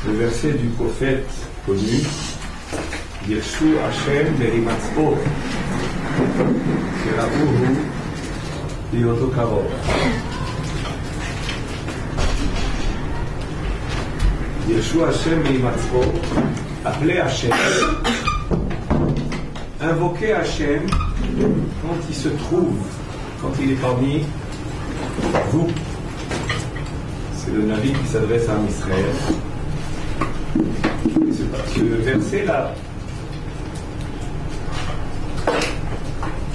Le verset du prophète connu, Yirshu Hashem Berimatzpo, Sherabuhu Liyoto Karov. Yirshu Hashem Berimatzpo, appelez Hashem, invoquez Hashem quand il se trouve, quand il est parmi vous. C'est le Navi qui s'adresse à Israël. Ce verset-là,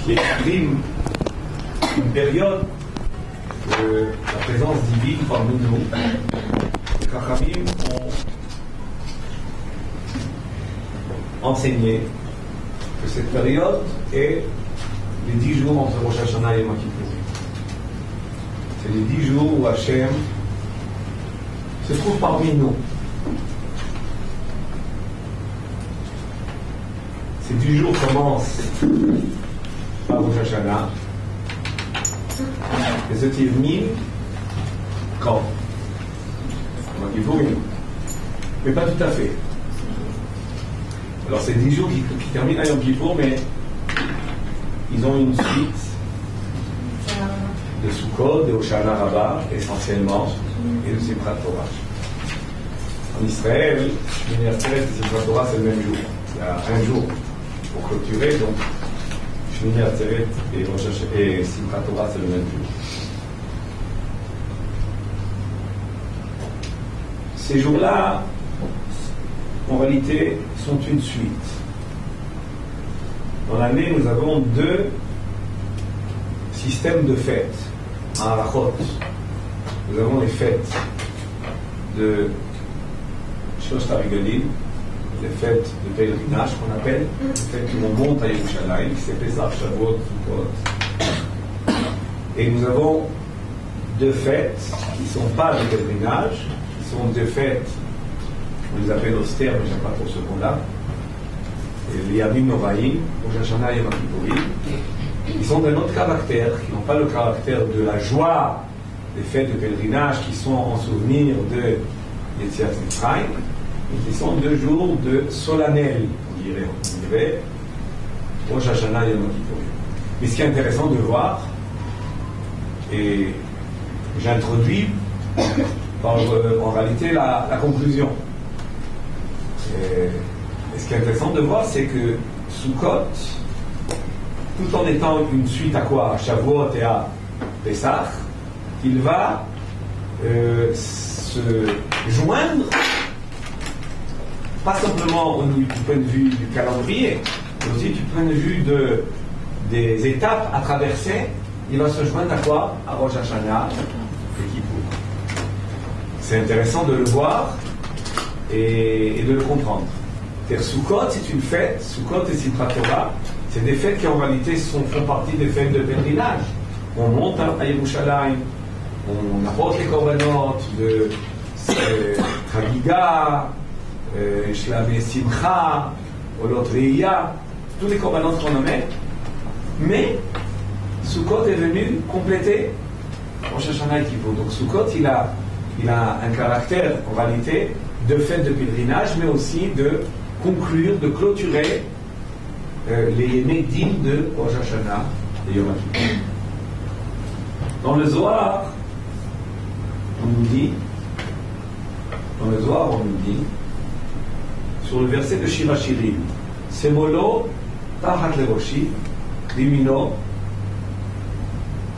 qui exprime une période de la présence divine parmi nous, les Chachamim ont enseigné que cette période est les 10 jours entre Rosh Hashanah et Yom Kippur. C'est les 10 jours où Hachem se trouve parmi nous. Ces 10 jours commencent par Rosh Hashanah et se terminent quand? Yom Kippur, mais pas tout à fait. Alors c'est 10 jours qui terminent à Yom Kippur, mais ils ont une suite de Sukkot, de Hoshana Rabbah essentiellement, et de Simchat Torah. En Israël, Shmini Atzeret et Simchat Torah c'est le même jour. Il y a un jour pour clôturer, donc Shmini Atzeret et Simchat Torah c'est le même jour. Ces jours-là, en réalité, sont une suite. Dans l'année, nous avons 2 systèmes de fêtes. En Arachot, nous avons les fêtes de Shlosh HaRegalim, les fêtes de pèlerinage qu'on appelle, les fêtes qui remontent à Yerushalayim, qui c'est Pesach, Shavuot, Sukkot. Et nous avons 2 fêtes qui ne sont pas de pèlerinage, qui sont 2 fêtes, on les appelle austères, mais j'aime pas trop ce mot-là, les Yamim Noraïm, Rosh Hashanah et Yom Kippurim. Ils sont d'un autre caractère, qui n'ont pas le caractère de la joie des fêtes de pèlerinage, qui sont en souvenir de Yetziat Mitzrayim, mais qui sont 2 jours de solennel, on dirait Rosh Hashanah et Yom Kippurim. Mais ce qui est intéressant de voir, et j'introduis en réalité la conclusion. Et ce qui est intéressant de voir, c'est que Sukkot, tout en étant une suite à quoi? À Shavuot et à Pesach, il va se joindre, pas simplement du point de vue du calendrier, mais aussi du point de vue des étapes à traverser. Il va se joindre à quoi? À Rosh Hashanah et Kippour. C'est intéressant de le voir et de le comprendre. Sukkot, c'est une fête, Sukkot et Simchat Torah, c'est des fêtes qui en réalité font partie des fêtes de pèlerinage. On monte à Yerushalayim, on apporte les korbanot de Chagiga, Shlamei Simcha, Olot Re'iyah, tous les korbanot qu'on amène. Mais Sukkot est venu compléter Rosh Hashanah et Kippour. Donc Sukkot, il a un caractère en réalité de fête de pèlerinage, mais aussi de conclure, de clôturer les médines de Rosh Hashanah et Yom Kippur. Dans le Zohar, on nous dit, sur le verset de Shir HaShirim, Semolo tachat leroshi, limino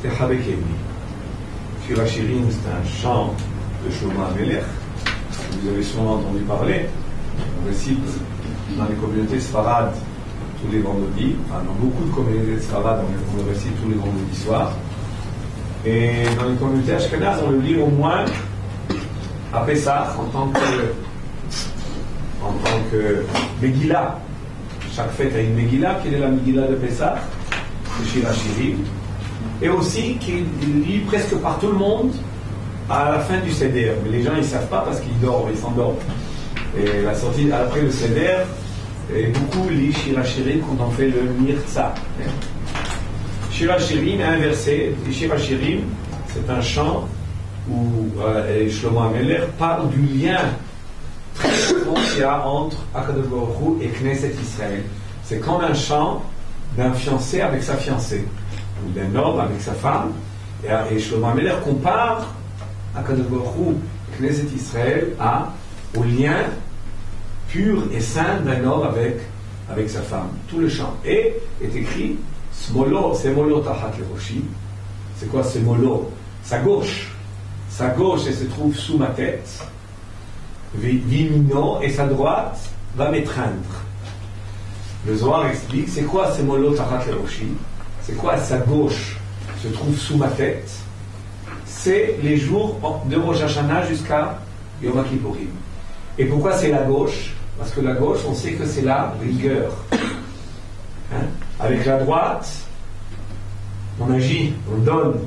techabekeni. Shir HaShirim, c'est un chant de Shlomo HaMelech. Vous avez sûrement entendu parler. On récite dans les communautés sfarades tous les vendredis. Enfin, dans beaucoup de communautés sfarades, on le récite tous les vendredis soirs. Et dans les communautés ashkénazes, on le lit au moins à Pessah en tant que Megillah. Chaque fête a une Megillah. Quelle est la Megillah de Pessah? De Shir HaShirim. Et aussi qui est lu presque par tout le monde à la fin du Seder. Mais les gens ils ne savent pas parce qu'ils dorment, ils s'endorment. Et la sortie après le Seder, et beaucoup lisent Shir HaShirim quand on fait le Mirtza. Shir HaShirim est inversé. Shir HaShirim, c'est un chant où Shlomo HaMelech parle du lien très réponse qu'il y a entre Akadosh Baruch Hu et Knesset Israël. C'est comme un chant d'un fiancé avec sa fiancée, ou d'un homme avec sa femme. Et Shlomo HaMelech compare Akadosh Baruch Hu et Knesset Israël au lien pur et saint d'un homme avec sa femme. Tout le chant. Et est écrit Smolo, Semolo Tachat Leroshi. C'est quoi Semolo? Sa gauche. Sa gauche, elle se trouve sous ma tête. Vimino, et sa droite va m'étreindre. Le Zohar explique, c'est quoi Semolo Tachat Leroshi? C'est quoi sa gauche se trouve sous ma tête? C'est les jours de Rosh Hashanah jusqu'à Yom Kippourim. Et pourquoi c'est la gauche? Parce que la gauche, on sait que c'est la rigueur. Avec la droite, on agit, on donne.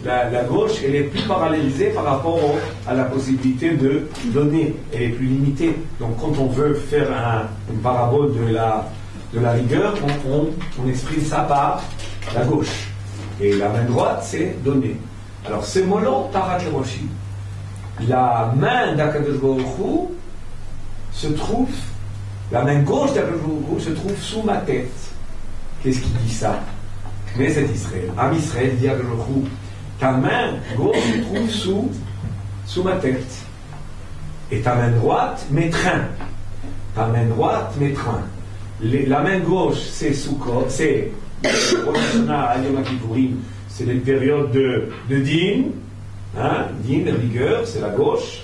La gauche, elle est plus parallélisée par rapport à la possibilité de donner. Elle est plus limitée. Donc quand on veut faire une parabole de la rigueur, on exprime ça par la gauche. Et la main droite, c'est donner. Alors c'est Molo Tarat Leroshi. La main d'Akadosh Baruch Hu se trouve, la main gauche d'Akadosh Baruch Hu se trouve sous ma tête. Qu'est-ce qui dit ça? Knesset Israël. Am Israël dit Akadosh Baruch Hu, ta main gauche se trouve sous ma tête. Et ta main droite m'étreint. Ta main droite m'étreint. La main gauche, c'est Sukkot, c'est Rosh Hashanah, Yom Kippourim, c'est les périodes de din, din, rigueur, c'est la gauche.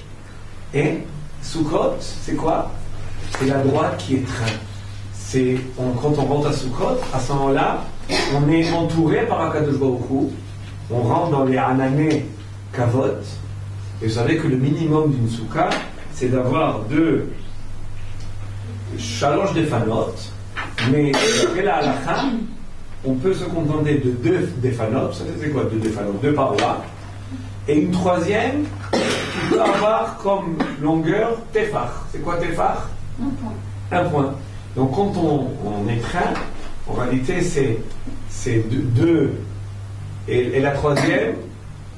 Et Sukkot, c'est quoi? C'est la droite qui étreint. Quand on rentre à Sukkot, à ce moment-là, on est entouré par Akadosh Baruch Hu, on rentre dans les Anané Kavod, et vous savez que le minimum d'une soukha, c'est d'avoir Shalosh Defanot, mais après la halakha, on peut se contenter de 2 Defanot. Ça c'est quoi 2 Defanot? 2 parois, et une troisième qui peut avoir comme longueur Tefach. C'est quoi Tefach? Un point. Donc quand on étreint, en réalité c'est 2 et la troisième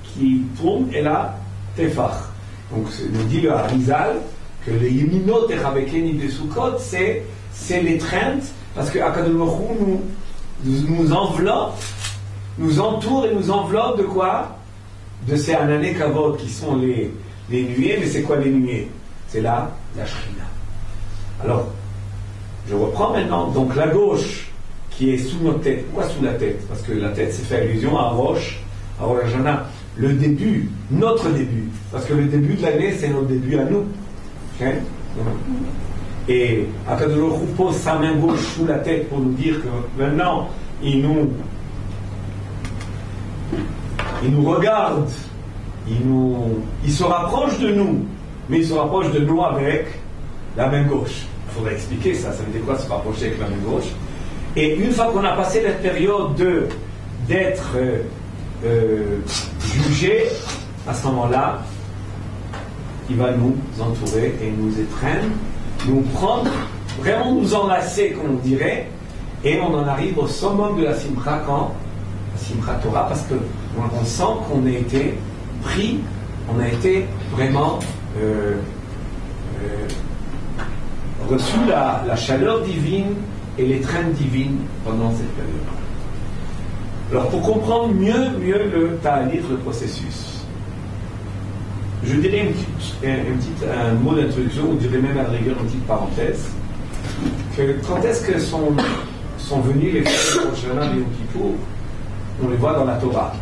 qui tourne est la Tefach. Donc nous dit le Harizal que les Yeminot et Rabekeni de Sukkot, c'est l'étreinte, parce que Akadosh Baruch Hu nous enveloppe, nous entoure et nous enveloppe de quoi? De ces Anané Kavod qui sont les nuées. Mais c'est quoi les nuées? C'est la Shrina. Alors, je reprends maintenant. Donc la gauche qui est sous notre tête. Pourquoi sous la tête? Parce que la tête, c'est fait allusion à Rosh Hashanah. Le début, notre début. Parce que le début de l'année, c'est notre début à nous. Okay? Et Akadosh Baruch Hu pose sa main gauche sous la tête pour nous dire que maintenant, il nous regarde, il se rapproche de nous, mais il se rapproche de nous avec la main gauche. Il faudrait expliquer ça veut dire quoi se rapprocher avec la main gauche? Et une fois qu'on a passé la période d'être jugé, à ce moment-là, il va nous entourer et nous étreindre, nous prendre, vraiment nous enlacer, comme on dirait, et on en arrive au summum de la Simcha quand la Simcha Torah, parce qu'on sent qu'on a été pris, on a été vraiment reçu la chaleur divine et l'étreinte divine pendant cette période. Alors pour comprendre mieux le ta'alir, le processus, je dirais un mot d'introduction, ou je dirais même à la rigueur une petite parenthèse, que quand est-ce que sont venus les fêtes de Rosh Hashanah et Yom Kippour? On les voit dans la Torah.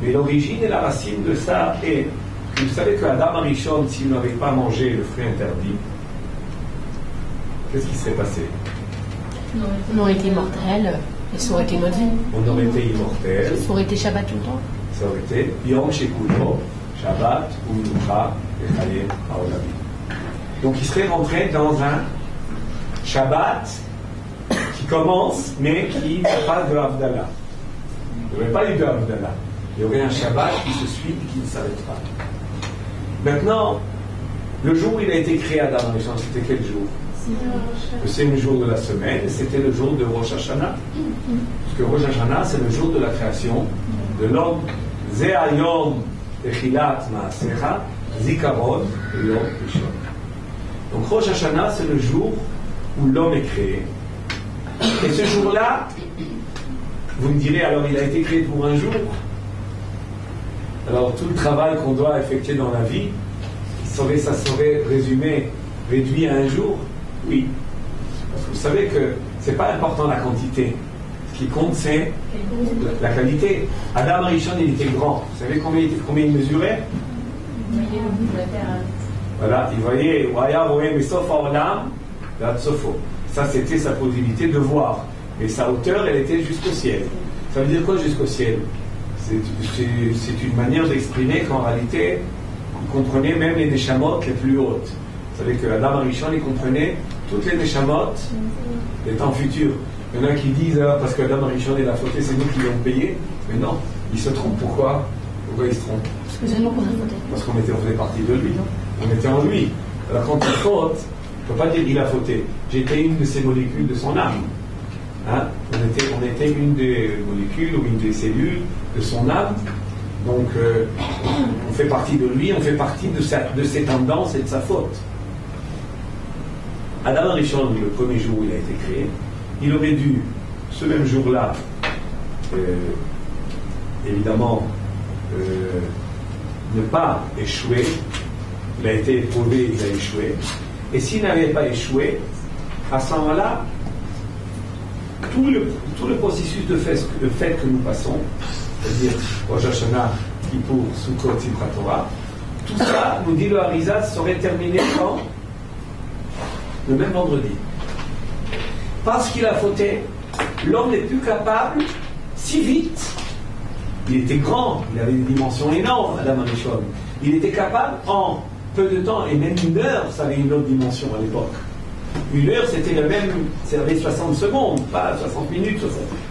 Mais l'origine et la racine de ça est que vous savez qu'Adam Arishon, s'il n'avait pas mangé le fruit interdit, qu'est-ce qui serait passé? On aurait été mortel, et ça aurait été notre vie. On aurait été immortel. Ça aurait été Shabbat tout le temps. Ça aurait été Yom Shekulo, Shabbat, Unucha, et Chayim Haolamim. Donc il serait rentré dans un Shabbat qui commence, mais qui n'a pas de Havdalah. Il n'y aurait pas eu de Havdalah. Il y aurait un Shabbat qui se suit et qui ne s'arrête pas. Maintenant, le jour où il a été créé Adam Arishon, c'était quel jour? Le 5e jour de la semaine, et c'était le jour de Rosh Hashanah. Parce que Rosh Hashanah, c'est le jour de la création de l'homme. Ze Hayom Echilat Maasecha Zikaron Yom Rishon. Donc Rosh Hashanah, c'est le jour où l'homme est créé. Et ce jour-là, vous me direz, alors il a été créé pour un jour. Alors tout le travail qu'on doit effectuer dans la vie, ça serait résumé, réduit à un jour? Oui. Parce que vous savez que c'est pas important la quantité. Ce qui compte, c'est la qualité. Adam Arishon, il était grand. Vous savez combien il mesurait? Voilà, il voyait, ça c'était sa possibilité de voir. Mais sa hauteur, elle était jusqu'au ciel. Ça veut dire quoi jusqu'au ciel? C'est une manière d'exprimer qu'en réalité, il comprenait même les neshamot les plus hautes. Vous savez que Adam Arishon, il comprenait toutes les neshamot des temps futurs. Il y en a qui disent, parce que Adam Arishon il a fauté, c'est nous qui l'avons payé. Mais non, il se trompe. Pourquoi il se trompe? Parce que c'est nous qu'on a fauté. Parce qu'on faisait partie de lui. On était en lui. Alors quand il faute, on ne peut pas dire qu'il a fauté. J'étais une de ces molécules de son âme. Hein? On était une des molécules ou une des cellules de son âme. Donc on fait partie de lui, on fait partie de ses tendances et de sa faute. Adam Arishon, le premier jour où il a été créé, il aurait dû, ce même jour-là, évidemment, ne pas échouer. Il a été éprouvé, il a échoué. Et s'il n'avait pas échoué, à ce moment-là, tout le processus de fait que nous passons, c'est-à-dire Rosh Hashanah, Kippour, Sukkot, Simchat Torah, tout ça, nous dit le Harizat, serait terminé quand? Le même vendredi. Parce qu'il a fauté, l'homme n'est plus capable, si vite, il était grand, il avait des dimensions énormes, Adam Arishon, il était capable en peu de temps, et même une heure, ça avait une autre dimension à l'époque. Une heure, c'était le même, ça avait 60 secondes, pas 60 minutes,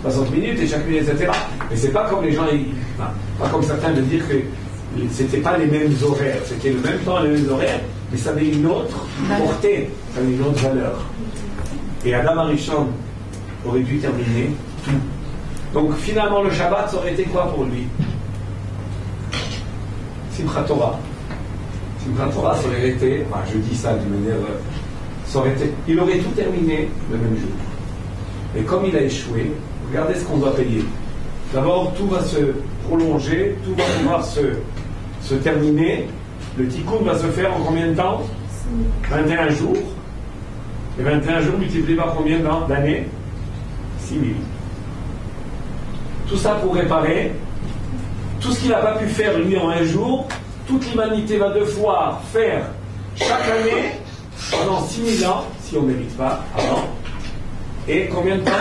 60 minutes et chaque minute, etc. Mais c'est pas comme les gens, pas comme certains de dire que c'était pas les mêmes horaires, c'était le même temps, les mêmes horaires, mais ça avait une autre portée, ça avait une autre valeur. Et Adam Arishon aurait dû terminer tout. Donc finalement, le Shabbat, ça aurait été quoi pour lui? Simchat Torah. Simchat Torah, ça aurait été, je dis ça d'une manière, il aurait tout terminé le même jour. Et comme il a échoué, regardez ce qu'on doit payer. D'abord, tout va se prolonger, tout va pouvoir se terminer. Le tikkun va se faire en combien de temps? 21 jours. Et 21 jours multipliés par combien d'années? 6000. Tout ça pour réparer tout ce qu'il n'a pas pu faire lui en un jour. Toute l'humanité va devoir faire chaque année pendant 6000 ans, si on ne mérite pas avant. Et combien de temps?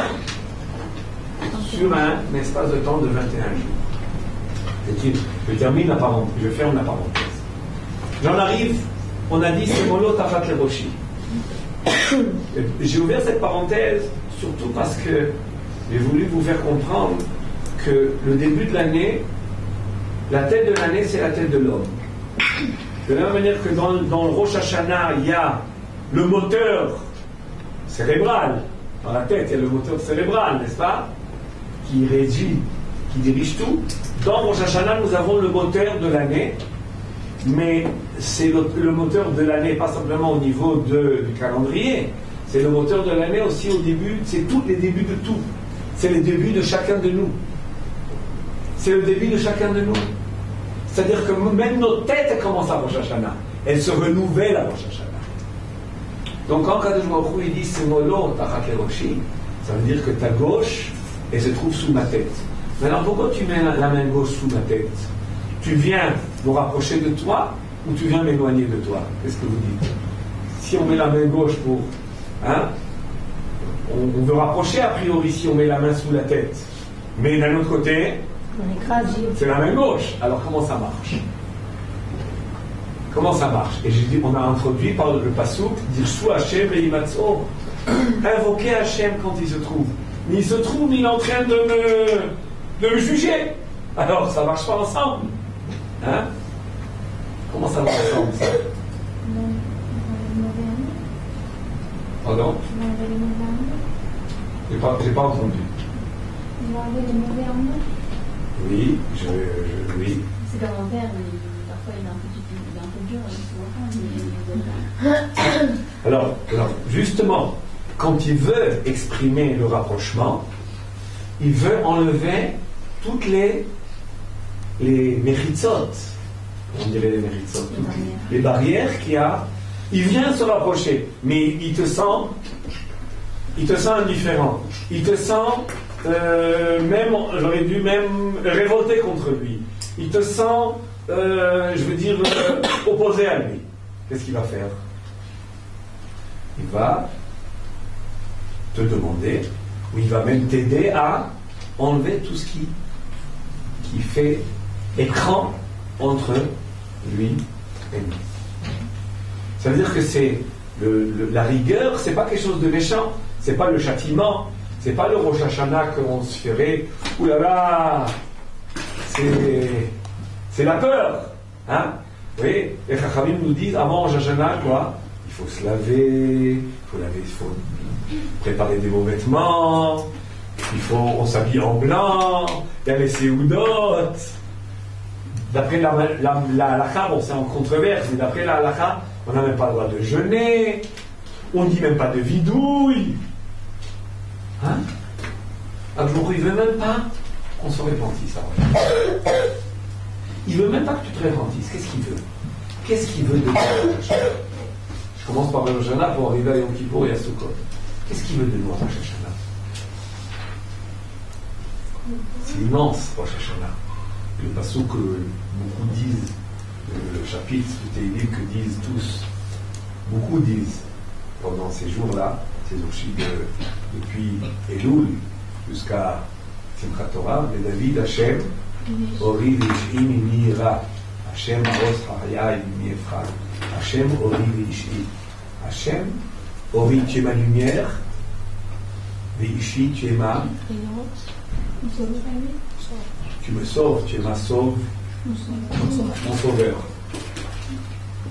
Sur un espace de temps de 21 jours. Je ferme la parenthèse. J'en arrive, on a dit ce mot-là, Tafat Leroshi. J'ai ouvert cette parenthèse surtout parce que j'ai voulu vous faire comprendre que le début de l'année, la tête de l'année, c'est la tête de l'homme. De la même manière que dans le Rosh Hashanah, il y a le moteur cérébral. Dans la tête, il y a le moteur cérébral, n'est-ce pas? Qui régit, qui dirige tout. Dans Rosh Hashanah, nous avons le moteur de l'année, mais c'est le moteur de l'année, pas simplement au niveau du calendrier, c'est le moteur de l'année aussi au début, c'est tous les débuts de tout. C'est le début de chacun de nous. C'est le début de chacun de nous. C'est-à-dire que même nos têtes, elles commencent à Rosh Hashanah. Elles se renouvellent à Rosh Hashanah. Donc quand Kadosh Baruch Hu, il dit Semolo Tachat Leroshi, ça veut dire que ta gauche, elle se trouve sous ma tête. Maintenant, pourquoi tu mets la main gauche sous ma tête? Tu viens me rapprocher de toi ou tu viens m'éloigner de toi? Qu'est-ce que vous dites? Si on met la main gauche pour... on veut rapprocher a priori si on met la main sous la tête. Mais d'un autre côté, c'est la main gauche. Alors comment ça marche? Comment ça marche? Et j'ai dit, on a introduit par le passouk, dire Shu Hashem et Imatso. Invoquer Hashem quand il se trouve. Mais il se trouve, il est en train de me juger. Alors ça marche pas ensemble. Comment ça marche ensemble ça? Pardon? J'ai pas entendu. Oui, oui. C'est comme un verre, parfois il est un peu dur, il se voit pas. Alors, justement, quand il veut exprimer le rapprochement, il veut enlever toutes les méchitzot, on dirait les méchitzot, les barrières qu'il y a. Il vient se rapprocher, mais il te sent indifférent. Il te sent j'aurais dû même révolter contre lui. Il te sent, opposé à lui. Qu'est-ce qu'il va faire? Il va te demander, ou il va même t'aider à enlever tout ce qui fait écran entre lui et nous. Ça veut dire que c'est la rigueur, c'est pas quelque chose de méchant, c'est pas le châtiment, c'est pas le Rosh Hashanah qu'on se ferait, oulala, c'est la peur, hein? Vous voyez, les Chachamim nous disent avant Rosh Hashanah, quoi? Il faut se laver, il faut préparer des beaux vêtements, on s'habille en blanc, il y a les séoudot. D'après la halakha, bon c'est en controverse, mais d'après la halakha, on n'a même pas le droit de jeûner, on ne dit même pas de vidouille. Hein? Alors il ne veut même pas qu'on se repentisse. Il ne veut même pas que tu te repentisses. Qu'est-ce qu'il veut? Qu'est-ce qu'il veut de toi? Je commence par Rosh Hashanah pour arriver à Yom Kippour et à Sukkot. Qu'est-ce qu'il veut de nous à Rosh Hashanah? C'est immense, Rosh Hashanah. Le passouk que beaucoup disent, le chapitre de Tehillim que disent tous, beaucoup disent pendant ces jours-là, ces jours depuis Elul jusqu'à Simchat Torah, et David, Hachem, Ori Vish'i Mimi Ira, Hachem Aros Haya Mimi Efra, Hachem Ori Vish'i, Hachem, Ori tu es ma lumière, Vish'i tu es ma. Tu me sauves, tu es ma sauve, mon sauveur.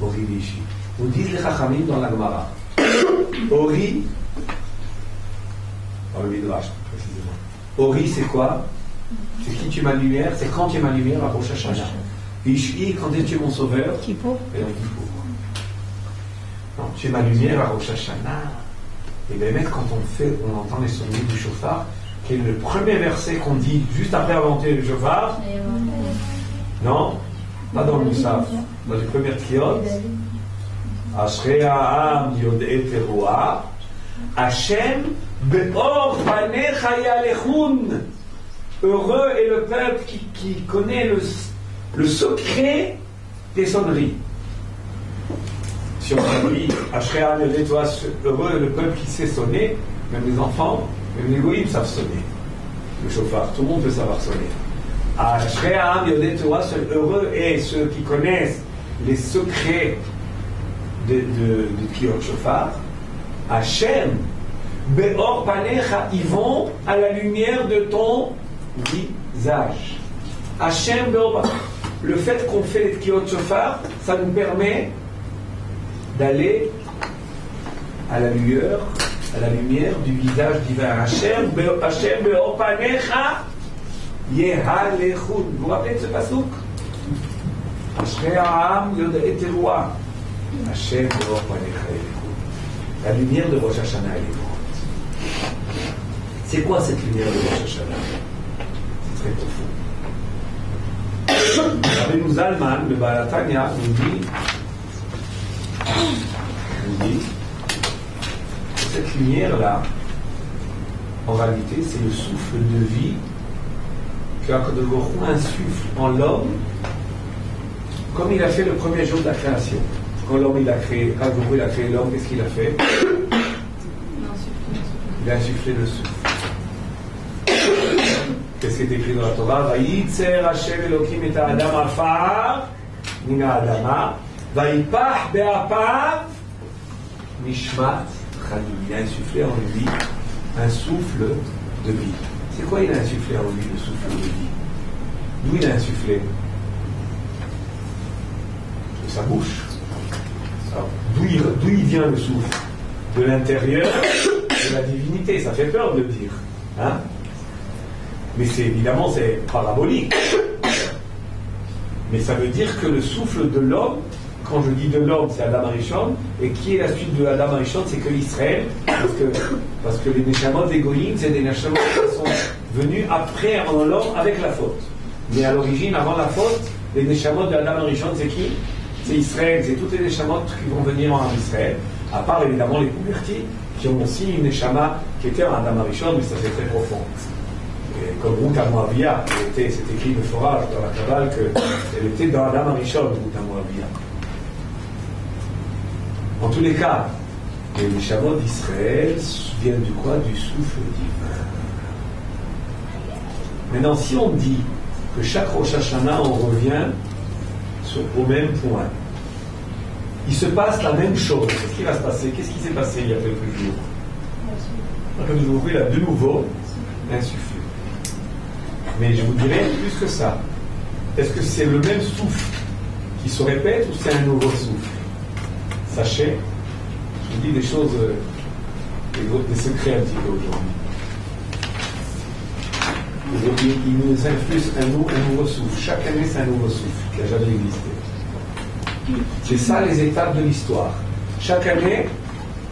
Ori Vish'i. Nous disent les Chachamim dans la Gemara. Ori, dans le Midrash précisément. Ori c'est quoi? C'est qui tu es ma lumière? C'est quand tu es ma lumière à Rosh Hashanah. Vish'i, quand tu es mon sauveur? Kippour. Et en Kippour. Non, tu es ma lumière à Rosh Hashanah. Et bien même quand on entend les sonneries du chauffard, qui est le premier verset qu'on dit juste après avoir entendu le chauffard. Non, pas dans le Moussaf, dans les premières triotes. Ashrei ha'am yod'ei teruah, Hashem be'or panecha yalechun. Heureux est le peuple qui connaît le secret des sonneries. Si on dit Ashrei ha'am yod'ei teruah, heureux est le peuple qui sait sonner, même les enfants, même les goïms savent sonner. Le chauffard, tout le monde peut savoir sonner. Ashrei ha'am yod'ei teruah, heureux est ceux qui connaissent les secrets de Kiot Shofar. Hachem, Be'or Panecha, ils vont à la lumière de ton visage. Hachem, Be'or Panecha. Le fait qu'on fait les Kiot Shofar, ça nous permet d'aller à la lueur, à la lumière du visage divin. Hachem, Be'or Panecha, Yehalechun. Vous vous rappelez de ce pasouk? Ashrei ha'am yod'ei teruah. Hachem be'or panecha yelechun. La lumière de Rosh Hashanah, elle est grande. C'est quoi cette lumière de Rosh Hashanah? C'est très profond. Rabbeinu Zalman, le Baal HaTanya, nous dit que cette lumière-là, en réalité, c'est le souffle de vie que HaKadosh Baruch Hu insuffle en l'homme, comme il a fait le premier jour de la création. Quand l'homme il a créé l'homme, qu'est-ce qu'il a fait? Il a insufflé le souffle. Qu'est-ce qui est écrit dans la Torah? Vayitzer Hashem Elokim et Adam afar mina adama vayipach be'apav nishmat chayim. Il a insufflé en lui un souffle de vie. C'est quoi il a insufflé en lui le souffle de vie? D'où il a insufflé? De sa bouche. Alors, d'où il vient le souffle? De l'intérieur de la divinité. Ça fait peur de le dire. Hein? Mais évidemment, c'est parabolique. Mais ça veut dire que le souffle de l'homme quand je dis de l'homme, c'est Adam Arishon. Et qui est la suite de Adam Arishon? C'est que Israël. Parce que les Neshamot des Goïm, c'est des Neshamot qui sont venus après en l'homme avec la faute. Mais à l'origine, avant la faute, les Neshamot de Adam Arishon, c'est qui? C'est Israël. C'est toutes les Neshamot qui vont venir en Israël. À part évidemment les convertis, qui ont aussi une Neshama qui était en Adam Arishon, mais ça c'est très profond. Et comme Ruth à Moabia, c'est écrit de forage dans la Kabbale qu'elle était dans Adam Arishon, Ruth à Moabia. En tous les cas, les Neshamot d'Israël viennent du quoi? Du souffle divin. Maintenant, si on dit que chaque Rosh Hashanah, on revient au même point, il se passe la même chose. Qu'est-ce qui va se passer? Qu'est-ce qui s'est passé il y a quelques jours? Quelques jours, il a de nouveau insufflé. Mais je vous dirais plus que ça. Est-ce que c'est le même souffle qui se répète ou c'est un nouveau souffle? Sachez, je vous dis des choses, des secrets un petit peu aujourd'hui. Il nous infuse un nouveau souffle. Chaque année, c'est un nouveau souffle qui n'a jamais existé. C'est ça les étapes de l'histoire. Chaque année,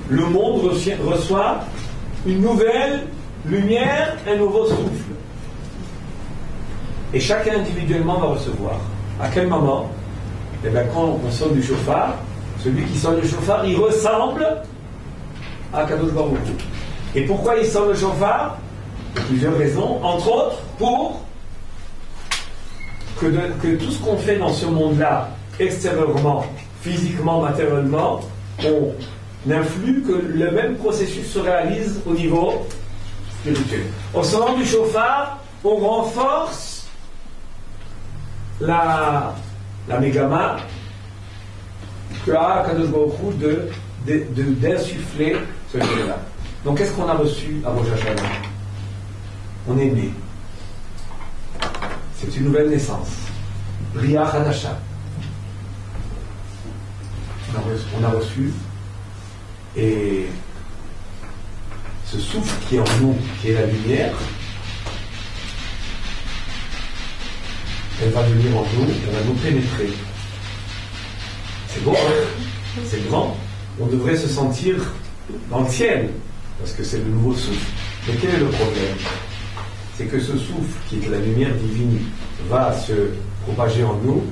le monde reçoit une nouvelle lumière, un nouveau souffle. Et chacun individuellement va recevoir. À quel moment? Eh bien, quand on sonne du chauffard, celui qui sonne le chauffard, il ressemble à Kadosh Baruch Hu. Et pourquoi il sonne le chauffard? Pour plusieurs raisons. Entre autres, pour que tout ce qu'on fait dans ce monde-là, extérieurement, physiquement, matériellement, on influe que le même processus se réalise au niveau spirituel. Au sonnant du chauffard, on renforce la mégama que a Kadosh Baruch Hu d'insuffler ce jour-là. Donc qu'est-ce qu'on a reçu à Rosh Hashanah? On est né. C'est une nouvelle naissance. Bria Hadasha. On a reçu, et ce souffle qui est en nous, qui est la lumière, elle va venir en nous, elle va nous pénétrer. C'est beau, hein? C'est grand. On devrait se sentir dans le ciel, parce que c'est le nouveau souffle. Mais quel est le problème? C'est que ce souffle, qui est la lumière divine, va se propager en nous,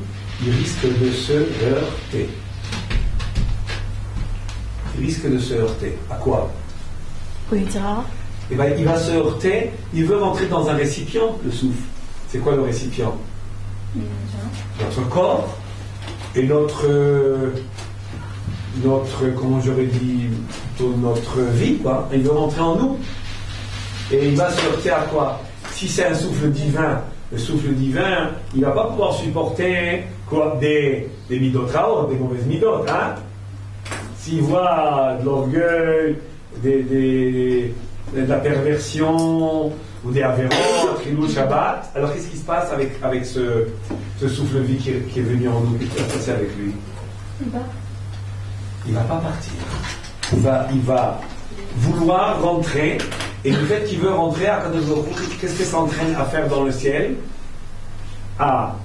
il risque de se heurter. Il risque de se heurter. À quoi? Oui, Tira. Eh bien, il va se heurter, il veut rentrer dans un récipient, le souffle. C'est quoi le récipient? Notre corps et notre comment j'aurais dit, plutôt notre vie, quoi. Il veut rentrer en nous. Et il va se heurter à quoi? Si c'est un souffle divin, le souffle divin, il ne va pas pouvoir supporter quoi, des midotes raot, des mauvaises midotes, hein? S'il voit de l'orgueil, de la perversion, ou des avéros, Trilou Shabbat, alors qu'est-ce qui se passe avec ce souffle de vie qui est venu en nous? Qu'est-ce qui va se passer avec lui? Il ne va pas partir. Il va vouloir rentrer, et le fait qu'il veut rentrer à Kadosh Baruch Hu, qu'est-ce qu'il s'entraîne à faire dans le ciel? À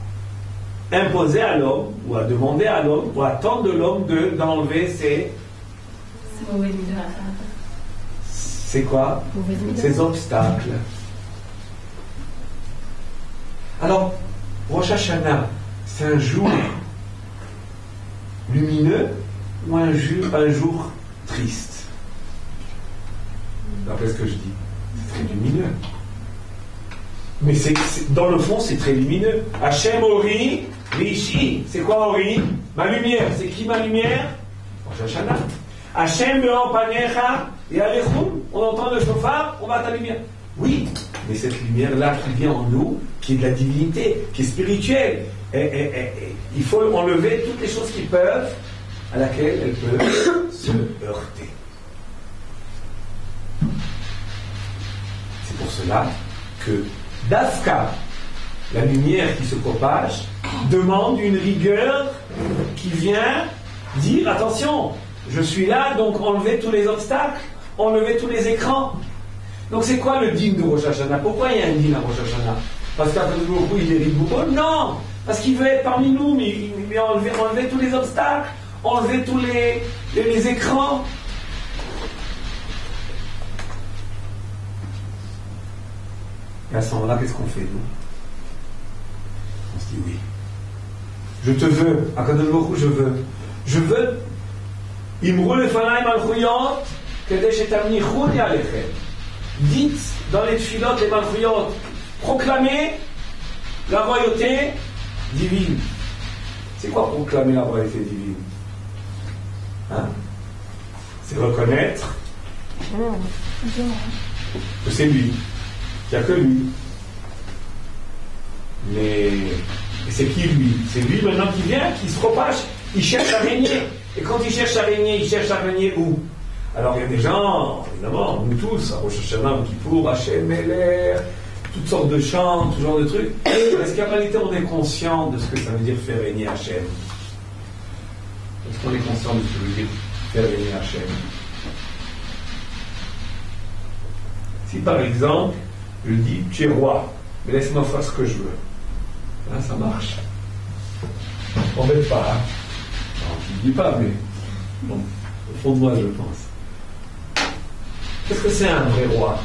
imposer à l'homme, ou à demander à l'homme, ou à attendre de l'homme d'enlever ses... C'est quoi? Ces obstacles. Alors, Rosh Hashanah, c'est un jour lumineux ou un jour triste? D'après ce que je dis, c'est très lumineux. Mais dans le fond, c'est très lumineux. Hachem Ori, Rishi, c'est quoi Ori? Ma lumière. C'est qui ma lumière? Rosh Hashanah. Hachem Be'or Panecha et Alechum, on entend le chauffard, on va à ta lumière. Oui, mais cette lumière-là qui vient en nous, qui est de la divinité, qui est spirituelle, il faut enlever toutes les choses qui peuvent, à laquelle elle peut se heurter. C'est pour cela que Dafka, la lumière qui se propage, demande une rigueur qui vient dire attention, je suis là, donc enlevez tous les obstacles, enlevez tous les écrans. Donc c'est quoi le din de Rosh Hashanah? Pourquoi il y a un din à Rosh Hashanah? Parce qu'Akadosh Baruch Hu, il hérite beaucoup. Non, parce qu'il veut être parmi nous, mais enlever tous les obstacles, enlever tous les écrans. Et à ce moment-là, qu'est-ce qu'on fait, nous? On se dit oui. Je te veux, Akadosh Baruch Hu, je veux. Je veux. Imru lefanai malchuyot, kedei shetamnichuni alechem. Dites dans les tfilotes et malchuyot, proclamez la royauté divine. C'est quoi proclamer la royauté divine? Hein? C'est reconnaître que c'est lui, qu'il n'y a que lui. Mais c'est qui lui? C'est lui maintenant qui vient, qui se propage, il cherche à régner. Et quand il cherche à régner où? Alors il y a des gens, évidemment, nous tous, à Rosh Hashanah, Kippour, Hachem, Meler, toutes sortes de chants, tout genre de trucs. Est-ce qu'en réalité on est conscient de ce que ça veut dire faire régner Hachem? Est-ce qu'on est conscient de ce que ça veut dire faire régner Hachem? Si par exemple, je dis, tu es roi, mais laisse-moi faire ce que je veux. Là, ça marche. M'embête pas, hein? Non, je ne dis pas, mais bon, au fond de moi, je pense. Qu'est-ce que c'est un vrai roi?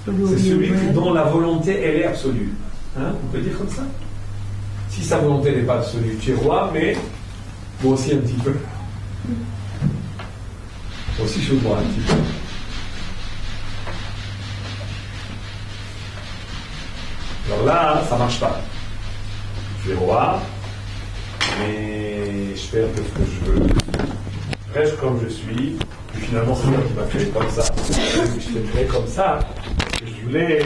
C'est celui dont la volonté, elle est absolue. Hein? On peut dire comme ça? Si sa volonté n'est pas absolue, tu es roi, mais moi aussi un petit peu. Moi aussi, je suis roi un petit peu. Alors là, ça ne marche pas. Je suis roi, mais je fais un peu ce que je veux. Je reste comme je suis, et finalement c'est moi qui m'a fait comme ça. Je t'ai fait comme ça, parce que je voulais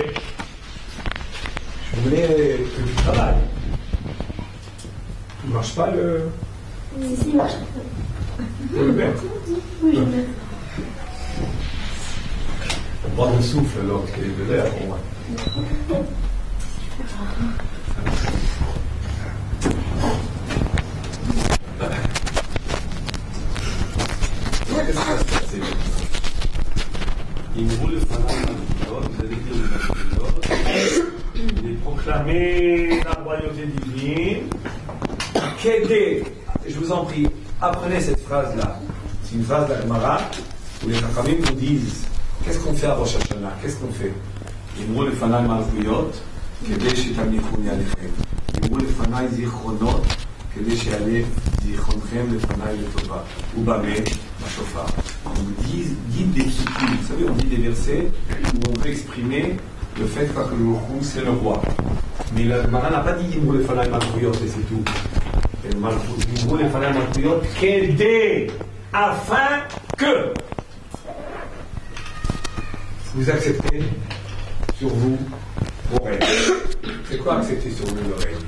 que tu travailles. Il ne marche pas le... Si, il marche. Faut le mettre. Oui, je le mets. On prend le souffle alors, qu'il y a de l'air pour moi. Qu'est-ce qui va se passer? Il roule le fanal, vous allez dire le il est proclamé la royauté divine. Qu'aider, je vous en prie, apprenez cette phrase-là. C'est une phrase de la Gemara où les Chachamim nous disent qu'est-ce qu'on fait à Rosh Hashanah? Qu'est-ce qu'on fait? Il roule le fanal malchuyot. כדי שתמליכוני עליכם. אמרו לפניי זיכרונות, כדי שיעלה זיכרונכם לפניי לטובה. ובמה? בשופר. On dit des psukim. Vous savez, on dit des versets où on veut exprimer le fait que le Hu, c'est le roi. Mais la Gemara n'a pas dit Imru lefanai malchuyot et c'est tout. Imru lefanai malchuyot, qu'aider, afin que vous acceptez sur vous vos règnes. C'est quoi accepter sur nous le règne?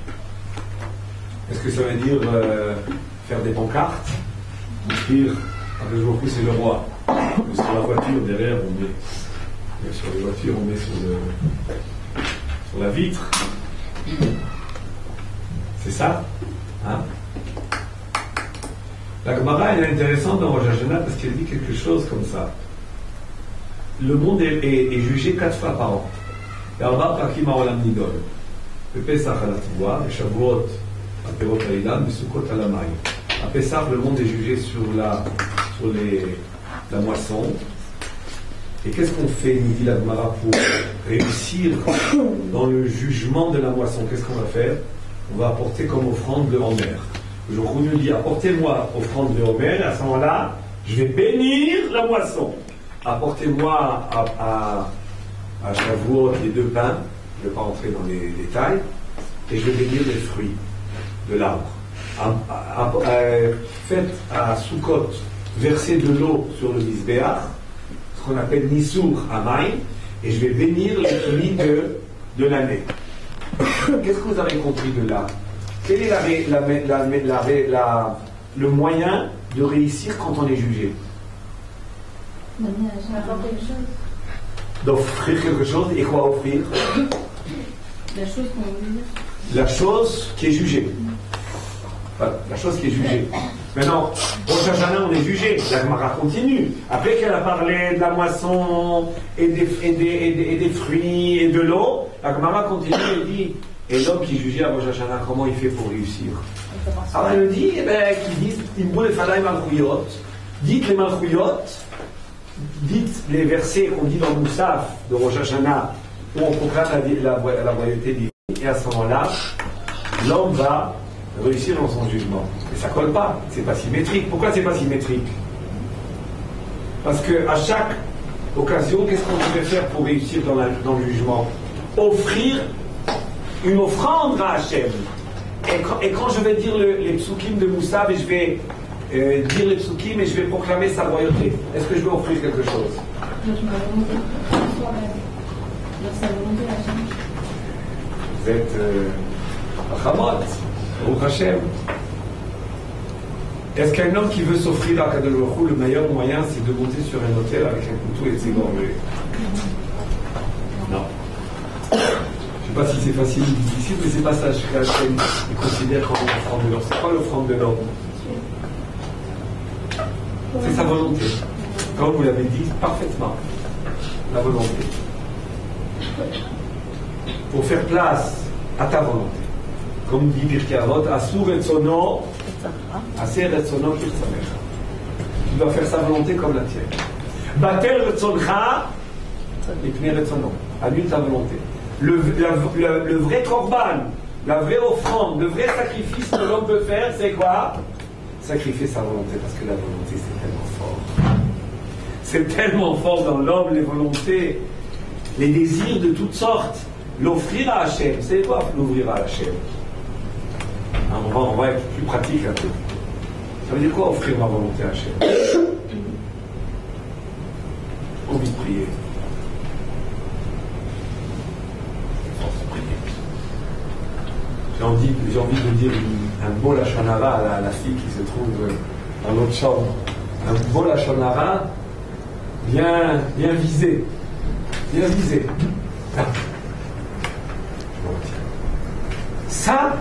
Est-ce que ça veut dire faire des pancartes? Ou dire, avec le coup c'est le roi. Mais sur la voiture, derrière, on met. Sur les voitures, on met sur la vitre. C'est ça? Hein? La Gemara, elle est intéressante dans Rosh Hashanah parce qu'elle dit quelque chose comme ça. Le monde est jugé 4 fois par an. וארבע פרקים העולם נידון. בפסח על התבואה, בשבועות על פירות האילן, בסוכות על המים. À Pessah, le monde est jugé sur la moisson. Et qu'est-ce qu'on fait, nous dit la Gemara, pour réussir dans le jugement de la moisson? Qu'est-ce qu'on va faire? On va apporter comme offrande le Homer. Le jour où nous dit apportez-moi offrande le Homer, à ce moment-là, je vais bénir la moisson. Apportez-moi à Shavuot les 2 pains, je ne vais pas rentrer dans les détails, et je vais bénir les fruits de l'arbre. Faites à Sukkot verser de l'eau sur le Mizbeach, ce qu'on appelle Nisur Hamayim, et je vais bénir les fruits de l'année. Qu'est-ce que vous avez compris de là? Quel est le moyen de réussir quand on est jugé? D'offrir quelque chose, et quoi offrir? La chose qu'on veut. La chose qui est jugée. Enfin, la chose qui est jugée. Maintenant, Rosh Hashanah, on est jugé. La Gemara continue. Après qu'elle a parlé de la moisson et des fruits et de l'eau, la Gemara continue et dit, et l'homme qui jugeait à Rosh Hashanah, comment il fait pour réussir? Alors elle me dit, qu'ils disent, Imru Lefanai Malchuyot, dites les Malchuyot, dites les versets qu'on dit dans le Moussaf de Rosh Hashanah, où on proclame la royauté divine, et à ce moment-là, l'homme va réussir dans son jugement. Et ça colle pas, c'est pas symétrique. Pourquoi c'est pas symétrique? Parce que à chaque occasion, qu'est-ce qu'on devait faire pour réussir dans le jugement? Offrir une offrande à Hachem. Et quand je vais dire les psukim de Moussaf, et je vais dire les psukim et je vais proclamer sa royauté, est-ce que je vais offrir quelque chose? Vous êtes Hamot, Baruch Hashem. Est-ce qu'un homme qui veut s'offrir à Kadosh Baruch Hu, le meilleur moyen c'est de monter sur un hôtel avec un couteau et de s'égorger? Non. Je ne sais pas si c'est facile ou difficile, mais c'est pas ça que Hachem considère comme l'offrande de l'homme. C'est pas l'offrande de l'homme. C'est sa volonté. Comme vous l'avez dit parfaitement. La volonté. Pour faire place à ta volonté. Comme dit Pirkei Avot, Asur et Tsono, Aser et Tsono Kirtsamecha. Tu dois faire sa volonté comme la tienne. Batel Retzoncha, Ipne Retzono. Annule ta volonté. Le vrai korban, la vraie offrande, le vrai sacrifice que l'homme peut faire, c'est quoi? Sacrifier sa volonté, parce que la volonté c'est tellement fort. C'est tellement fort dans l'homme, les volontés, les désirs de toutes sortes. L'offrir à Hachem, c'est quoi l'ouvrir à Hachem? On va être plus pratique un peu. Ça veut dire quoi offrir ma volonté à Hachem? Envie de prier. J'ai envie de dire un beau lachon hara à la fille qui se trouve dans l'autre chambre. Un beau lachon hara bien visé. Bien visé. Ça,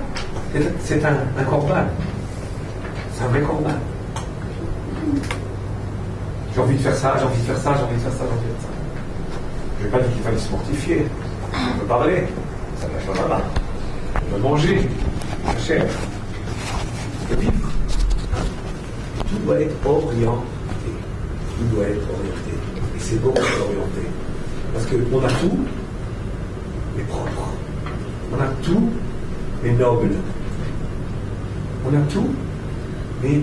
c'est un korban. C'est un vrai korban. J'ai envie de faire ça, j'ai envie de faire ça, j'ai envie de faire ça, j'ai envie de faire ça. Je n'ai pas dit qu'il fallait se mortifier. On peut parler. Ça ne lâche pas. On peut manger. C'est cher. On peut vivre. Tout doit être orienté. Tout doit être orienté. Et c'est beau d'être orienté. Parce qu'on a tout, mais propre. On a tout, mais noble. On a tout, mais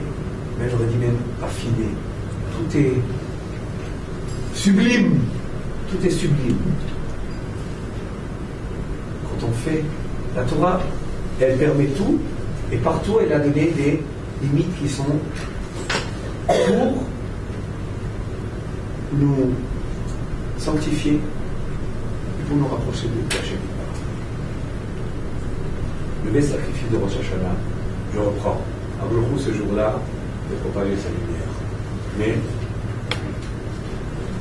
j'aurais dit même affiné. Tout est sublime. Tout est sublime. Quand on fait la Torah, elle permet tout, et partout elle a donné des limites qui sont pour nous sanctifier et pour nous rapprocher de Hachem. Le vrai sacrifice de Rosh Hashanah, je reprends. Abraham, ce jour-là, de propager sa lumière. Mais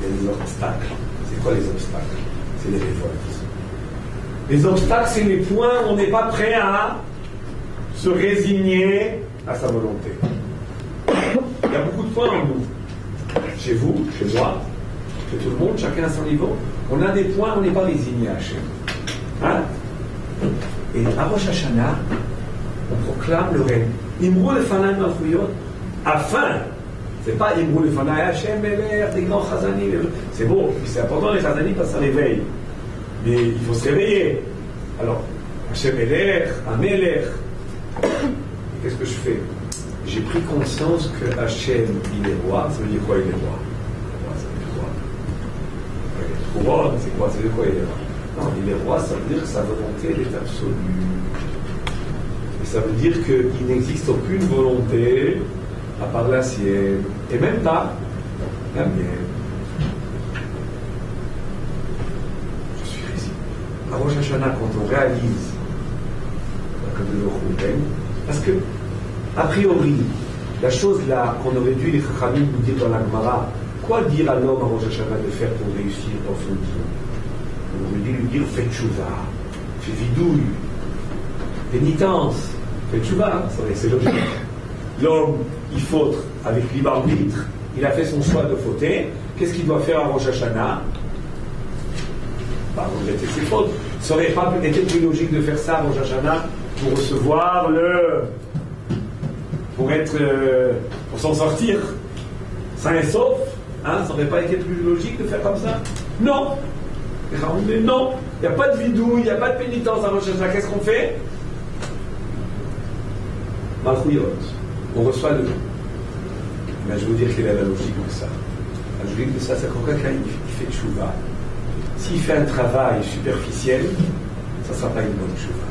il y a des obstacles. C'est quoi les obstacles? C'est les révoltes. Les obstacles, c'est les points où on n'est pas prêt à se résigner à sa volonté. Il y a beaucoup de points en nous. Chez vous, chez moi, chez tout le monde, chacun à son niveau. On a des points où on n'est pas résigné à Hachem. Hein? Et à Rosh Hashanah, on proclame le règne. Imru lefanai malchuyot, afin, c'est pas Imru lefanai Hachem Melech, des grands chazanim. C'est beau, c'est important les chazanim parce que ça réveille. Mais il faut se réveiller. Alors, Hachem Melech, Amelech. Qu'est-ce que je fais? J'ai pris conscience que Hachem, il est roi. Ça veut dire quoi il est roi? Ça veut dire quoi? Il est roi, c'est quoi? Ça veut dire quoi il est roi? Non, il est roi, ça veut dire que sa volonté est absolue. Et ça veut dire qu'il n'existe aucune volonté à part la sienne. Et même pas la mienne. Je suis résigné. À Rosh Hashanah, quand on réalise que de l'Europe, parce que, a priori, la chose là qu'on aurait dû les Chachamim nous dire dans la Gemara, quoi dire à l'homme à Rosh Hashanah de faire pour réussir dans son vie? On aurait dû lui dire fais tchouva, fais vidouille, pénitence, fais tchouva, c'est logique. L'homme, il faute avec libre arbitre, il a fait son choix de fauter, qu'est-ce qu'il doit faire à Rosh Hashanah? Regretter ses fautes. Ça n'aurait pas été plus logique de faire ça à Rosh Hashanah pour recevoir pour s'en sortir sain et sauf, hein, ça n'aurait pas été plus logique de faire comme ça? Non. Mais non, il n'y a pas de vidouille, il n'y a pas de pénitence à Rosh Hashanah. Qu'est-ce qu'on fait? Malchouyot. On reçoit le. Mais je vais vous dire quelle est la logique de ça. La logique de ça, c'est quand quelqu'un il fait tchouva. S'il fait un travail superficiel, ça ne sera pas une bonne tchouva.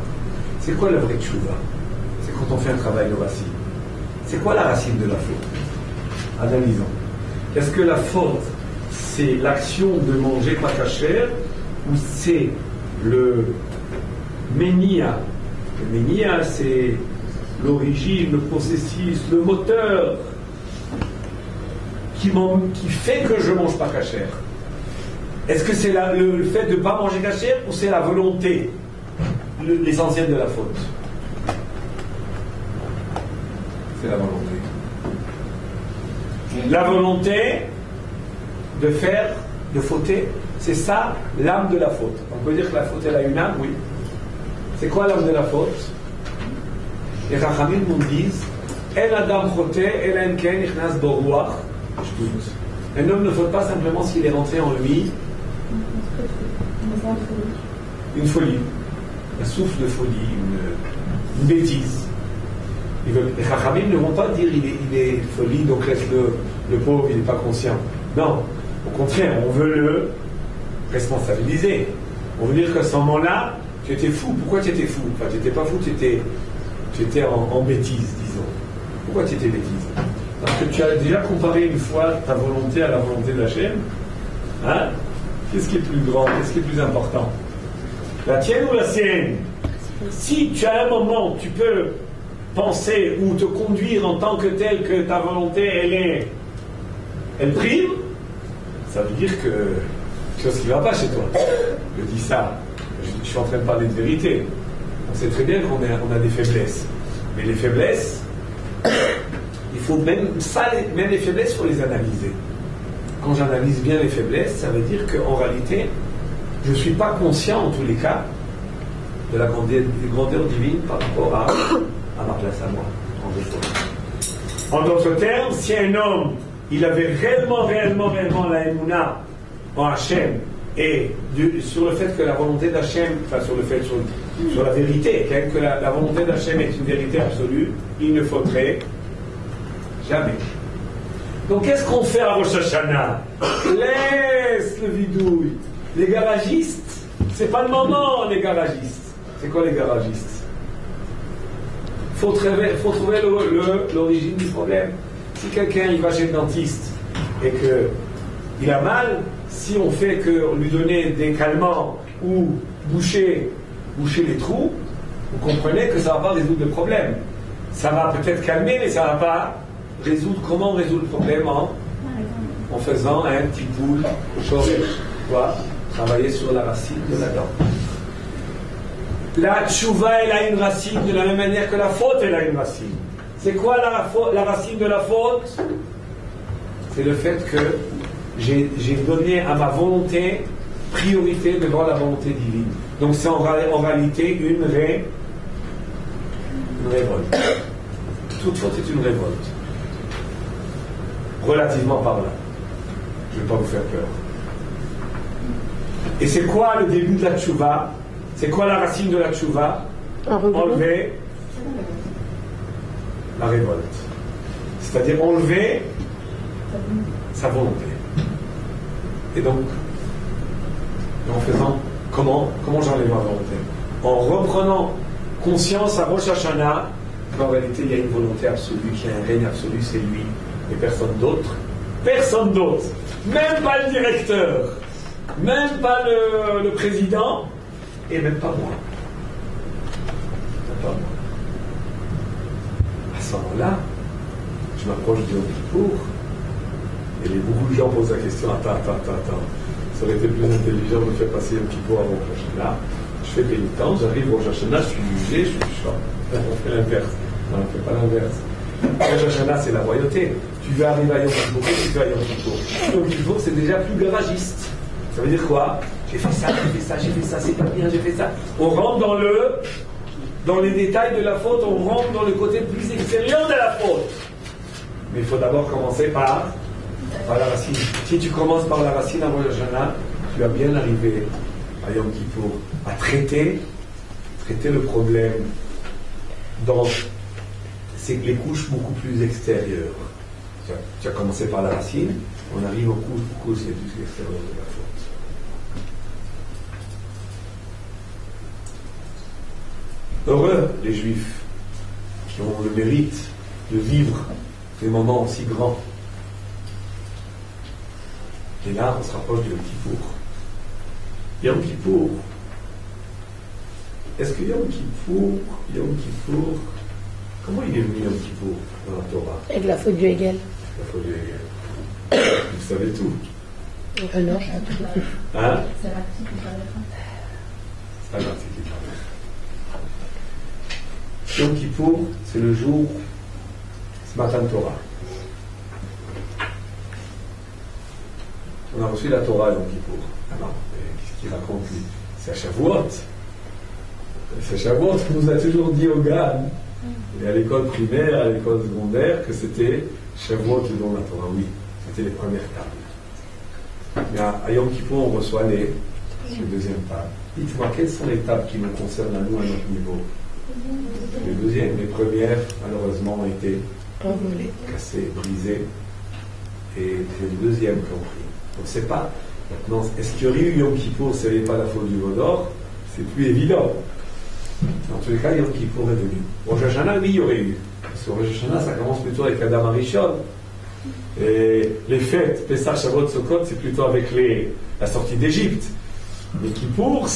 C'est quoi la vraie tchouva? C'est quand on fait un travail de racine. C'est quoi la racine de la faute? Analysons. Est-ce que la faute, c'est l'action de manger pas cachère, ou c'est le ménia? Le ménia, c'est l'origine, le processus, le moteur qui fait que je ne mange pas cachère. Est-ce que c'est le fait de ne pas manger cachère, ou c'est la volonté, l'essentiel de la faute? C'est la volonté. La volonté de fauter, c'est ça l'âme de la faute. On peut dire que la faute, elle a une âme, oui. C'est quoi l'âme de la faute? Les Rachamim nous disent El Adam chote, El Enken ichnas bo ruach. Un homme ne faute pas simplement s'il est rentré en lui une folie, un souffle de folie, une bêtise. Les Chachamim ne vont pas dire il est folie, donc laisse le pauvre, il n'est pas conscient. Non, au contraire, on veut le responsabiliser. On veut dire qu'à ce moment-là, tu étais fou. Pourquoi tu étais fou? Enfin, tu n'étais pas fou, tu étais en bêtise, disons. Pourquoi tu étais bêtise? Parce que tu as déjà comparé une fois ta volonté à la volonté de Hachem. Hein? Qu'est-ce qui est plus grand? Qu'est-ce qui est plus important? La tienne ou la sienne? Si tu as un moment, tu peux penser ou te conduire en tant que tel que ta volonté, elle prime, ça veut dire que quelque chose qui ne va pas chez toi. Je dis ça. Je suis en train de parler de vérité. On sait très bien qu'on a des faiblesses. Mais les faiblesses, il faut même les faiblesses, il faut les analyser. Quand j'analyse bien les faiblesses, ça veut dire qu'en réalité, je ne suis pas conscient, en tous les cas, de la grandeur divine par rapport à ma place à moi, en d'autres termes, si un homme, il avait réellement la émouna en Hachem, et sur le fait que la volonté d'Hachem, enfin sur la vérité, que la volonté d'Hachem est une vérité absolue, il ne faudrait jamais. Donc qu'est-ce qu'on fait à Rosh Hashanah? Laisse le vidouille. Les garagistes, c'est pas le moment, les garagistes. C'est quoi les garagistes? Faut trouver l'origine du problème. Si quelqu'un il va chez le dentiste et qu'il a mal, si on fait que lui donner des calmants ou boucher les trous, vous comprenez que ça ne va pas résoudre le problème. Ça va peut-être calmer, mais ça ne va pas résoudre. Comment on résout le problème? En faisant un petit poule chauffé. Travailler sur la racine de la dent. La tchouva, elle a une racine de la même manière que la faute, elle a une racine. C'est quoi la racine de la faute? C'est le fait que j'ai donné à ma volonté priorité devant la volonté divine. Donc c'est en réalité une révolte. Toute faute est une révolte. Relativement parlant. Je ne vais pas vous faire peur. Et c'est quoi le début de la tchouva? C'est quoi la racine de la tchouva? Enlever la révolte. C'est-à-dire enlever sa volonté. Et donc, en faisant comment j'enlève ma volonté? En reprenant conscience à Rosh Hashanah qu'en réalité il y a une volonté absolue, qu'il y a un règne absolu, c'est lui et personne d'autre. Personne d'autre. Même pas le directeur. Même pas le président. Et même pas moi. Même pas moi. À ce moment-là, je m'approche du Yom Kippour. Et beaucoup de gens posent la question, attends. Ça aurait été plus intelligent de faire passer Yom Kippour avant Rosh Hashanah. Je fais pénitence, j'arrive au Rosh Hashanah, je suis jugé, je suis méchant. On fait l'inverse. Non, on ne fait pas l'inverse. Rosh Hashanah, c'est la royauté. Tu veux arriver à Yom Kippour, tu veux à Yom Kippour. Yom Kippour, c'est déjà plus garagiste. Ça veut dire quoi? j'ai fait ça, c'est pas bien, j'ai fait ça. On rentre dans les détails de la faute, on rentre dans le côté plus extérieur de la faute. Mais il faut d'abord commencer par la racine. Si tu commences par la racine à Rosh Hashanah, tu vas bien arriver à Yom Kippour, à traiter le problème dans les couches beaucoup plus extérieures. Tu as commencé par la racine, on arrive aux couches les plus extérieures de la faute. Heureux les Juifs qui ont le mérite de vivre des moments aussi grands. Et là, on se rapproche de Yom Kippour. Yom Kippour. Est-ce que Yom Kippour, comment il est venu Yom Kippour dans la Torah? Avec la faute du Hegel. La faute du Hegel. Vous savez tout. Non. Hein? C'est l'article qui parle. C'est l'article qui parle. Yom Kippour, c'est le jour Matan Torah. On a reçu la Torah à Yom Kippour. Ah non, qu'est-ce qu'il raconte lui? C'est à Shavuot. C'est à Shavuot, on nous a toujours dit au GAN, et à l'école primaire, à l'école secondaire, que c'était Shavuot le don de la Torah. Oui, c'était les premières tables. Mais à Yom Kippour, on reçoit les deuxièmes tables. Dites-moi, quelles sont les tables qui nous concernent à nous, à notre niveau? Les deuxièmes, les premières, malheureusement, ont été cassées, brisées. Et c'est le deuxième qui ont pris. Donc c'est pas. Maintenant, est-ce qu'il y aurait eu Yom Kippour si ce n'était pas la faute du Vaudor? C'est plus évident. En tous les cas, Yom Kippour est venu. Rosh Hashanah, oui, il y aurait eu. Parce que Rosh Hashanah, ça commence plutôt avec Adam Arishon. Et les fêtes, Pessah, Shavuot, Sukkot, c'est plutôt avec la sortie d'Égypte. Mais Kippour,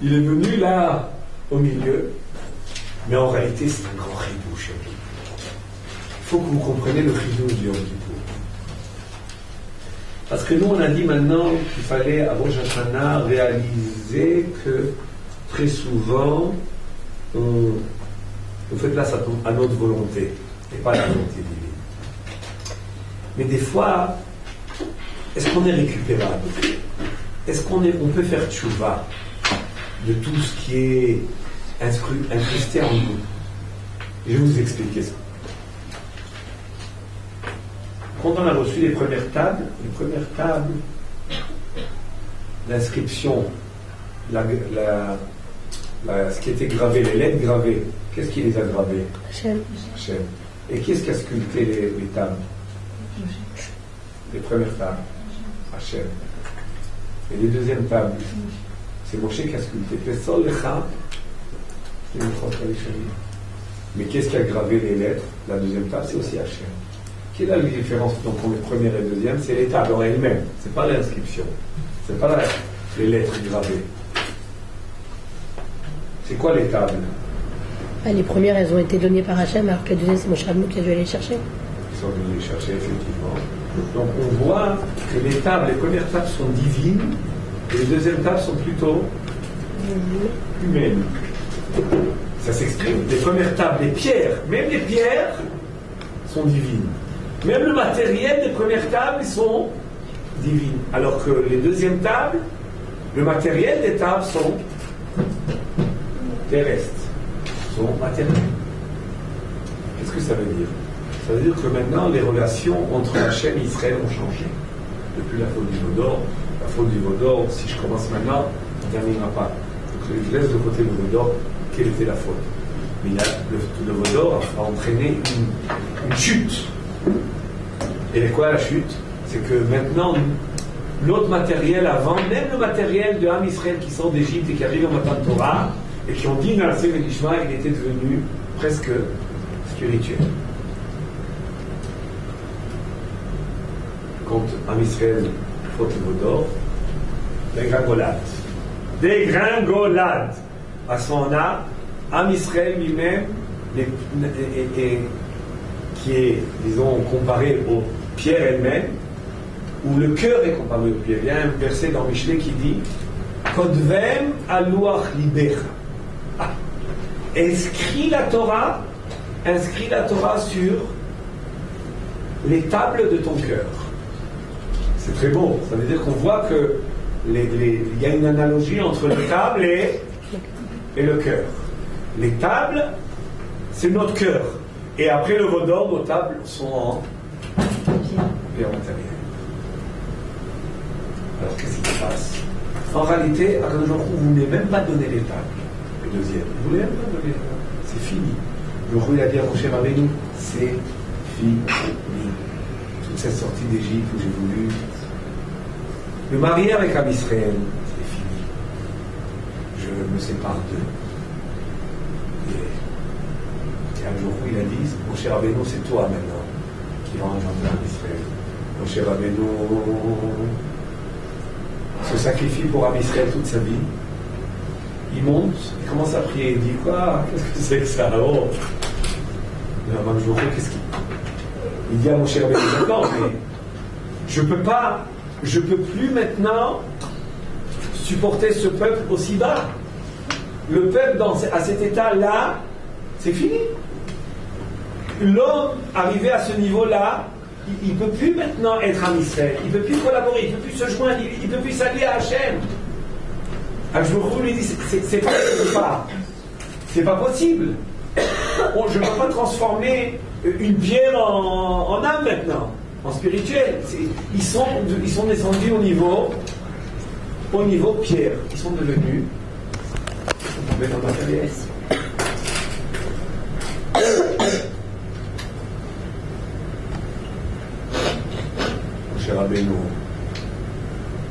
il est venu là, au milieu. Mais en réalité, c'est un grand ridouche. Il faut que vous compreniez le ridouche du Yom Kippour. Parce que nous, on a dit maintenant qu'il fallait, à Rosh Hashanah, réaliser que très souvent, on fait place à notre volonté, et pas à la volonté divine. Mais des fois, est-ce qu'on est récupérable? Est-ce qu'on peut faire tchouva de tout ce qui est incrusté en nous? Je vais vous expliquer ça. Quand on a reçu les premières tables, l'inscription, ce qui était gravé, les lettres gravées, qu'est-ce qui les a gravées? Hachem. Et qui est-ce qui a sculpté les tables? Les premières tables, Hachem. Et les deuxièmes tables, c'est Moshe qui a sculpté. Mais qu'est-ce qui a gravé les lettres? La deuxième table, c'est aussi Hachem. Quelle est la différence donc, entre les premières et les deuxièmes? C'est les tables en elles-mêmes, c'est pas l'inscription, c'est pas les lettres gravées. C'est quoi les tables? Les premières, elles ont été données par Hachem, alors que la deuxième, c'est Moshe Rabbeinu qui a dû aller les chercher. Ils sont venus les chercher, effectivement. Donc on voit que les premières tables sont divines, et les deuxièmes tables sont plutôt humaines. Ça s'exprime. Les premières tables, les pierres, même les pierres, sont divines. Même le matériel des premières tables sont divines. Alors que les deuxièmes tables, le matériel des tables sont terrestres, sont matériels. Qu'est-ce que ça veut dire? Ça veut dire que maintenant, les relations entre Hachem et Israël ont changé. Depuis la faute du Vaudor. La faute du Vaudor, si je commence maintenant, on ne terminera pas. Donc je laisse de côté le Vaudor, quelle était la faute? Mais le Vaudor a entraîné une chute. Et quoi la chute? C'est que maintenant, notre matériel avant, même le matériel de Ham Israël qui sort d'Égypte et qui arrive au Matan Torah, et qui ont dit Naaseh Venishma, il était devenu presque spirituel. Quand Ham Israël faute le Vaudor, dégringolade. À ce moment-là, Ham Israël lui-même, qui est, disons, comparé aux pierres elles-mêmes, où le cœur est comparé aux pierres. Il y a un verset dans Michelet qui dit Kodvem aluach libecha. Inscris la Torah sur les tables de ton cœur. C'est très beau. Ça veut dire qu'on voit que il y a une analogie entre les tables et le cœur. Les tables, c'est notre cœur. Et après le vaudor, nos tables sont en pierre matérielle. Alors qu'est-ce qui se passe? En réalité, à un jour où vous ne voulez même pas donner les tables, le deuxième, vous ne voulez même pas donner les tables, c'est fini. Le roi a dit à Moshe Rabbeinu, c'est fini. Toute cette sortie d'Égypte où j'ai voulu me marier avec Am Israël, c'est fini. Je me sépare d'eux. Et un jour où il a dit, Moshe Rabbeinu, c'est toi maintenant qui va engendrer Am Israël. Moshe Rabbeinu se sacrifie pour Am Israël toute sa vie. Il monte, il commence à prier, il dit quoi? Qu'est-ce que c'est que ça? Oh, un jour, qu'est-ce qu'il... Il dit à Moshe Rabbeinu, d'accord, mais je peux plus maintenant supporter ce peuple aussi bas. Le peuple à cet état-là, c'est fini. L'homme arrivé à ce niveau-là, il ne peut plus maintenant être Am Israël, il ne peut plus collaborer, il ne peut plus se joindre, il ne peut plus s'allier à Hachem. Un jour où il dit, c'est pas possible. Je ne peux pas transformer une pierre en âme maintenant, en spirituel. Ils sont descendus au niveau pierre. Ils sont devenus tombés dans la matériel. Moshe Rabbeinu,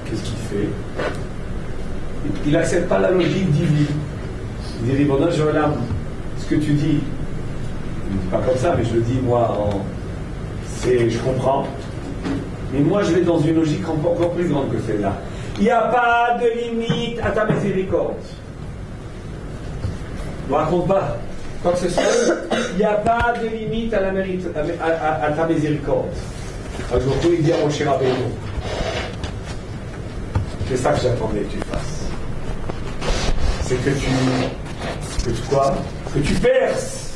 qu'est-ce qu'il fait? Il n'accepte pas la logique divine. Il dit, Ribono Shel Olam, ce que tu dis, je ne dis pas comme ça, mais je le dis moi, je comprends. Mais moi, je vais dans une logique encore plus grande que celle-là. Il n'y a pas de limite à ta miséricorde. Ne raconte pas quoi que ce soit. Il n'y a pas de limite à ta miséricorde. Alors, il dit à Moshe Rabbeinu, c'est ça que j'attendais que tu fasses. C'est que tu perces,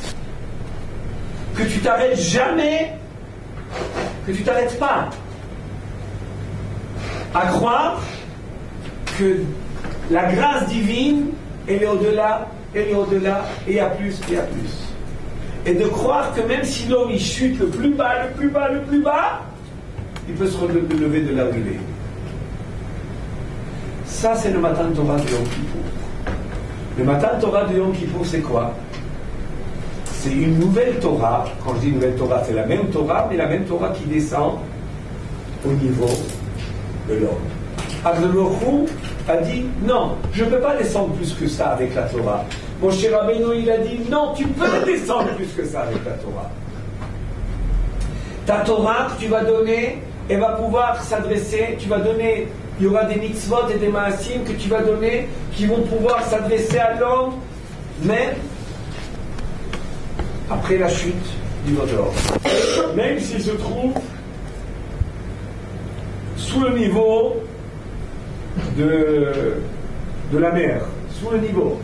que tu t'arrêtes jamais, que tu t'arrêtes pas à croire que la grâce divine, elle est au-delà, et il y a plus, et il y a plus. Et de croire que même si l'homme il chute le plus bas, il peut se relever de là où il est. Ça, c'est le matin de Torah de Yom Kippour. Le matin de Torah de Yom Kippour, c'est quoi? C'est une nouvelle Torah. Quand je dis nouvelle Torah, c'est la même Torah, mais la même Torah qui descend au niveau de l'homme. Akadosh Baruch Hu a dit, non, je ne peux pas descendre plus que ça avec la Torah. Moshe Rabbeinu, il a dit, non, tu peux descendre plus que ça avec la Torah. Ta Torah que tu vas donner, elle va pouvoir s'adresser, tu vas donner, il y aura des mitzvot et des maasim que tu vas donner qui vont pouvoir s'adresser à l'homme, même après la chute du vaudor. Même s'il se trouve sous le niveau de la mer, sous le niveau.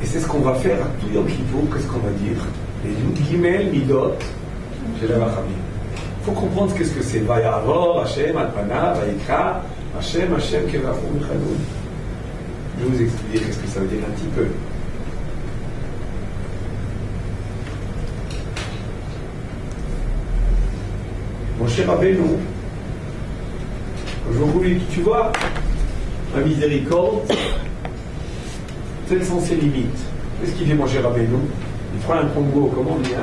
Et c'est ce qu'on va faire à tout Yom Kippour. Qu'est-ce qu'on va dire? Les Yud Gimel Midot chez la Vachamim. Il faut comprendre qu'est-ce que c'est. Vayavor, Hashem, Alpana, Vayikra, Hashem, Kevachu, Michaloun. Je vais vous expliquer qu'est-ce que ça veut dire un petit peu. Moshe Rabbeinu, aujourd'hui, tu vois, la miséricorde, quelles sont ses limites? Qu'est-ce qu'il fait Moshe Rabbeinu? Il prend un Congo, comment on dit,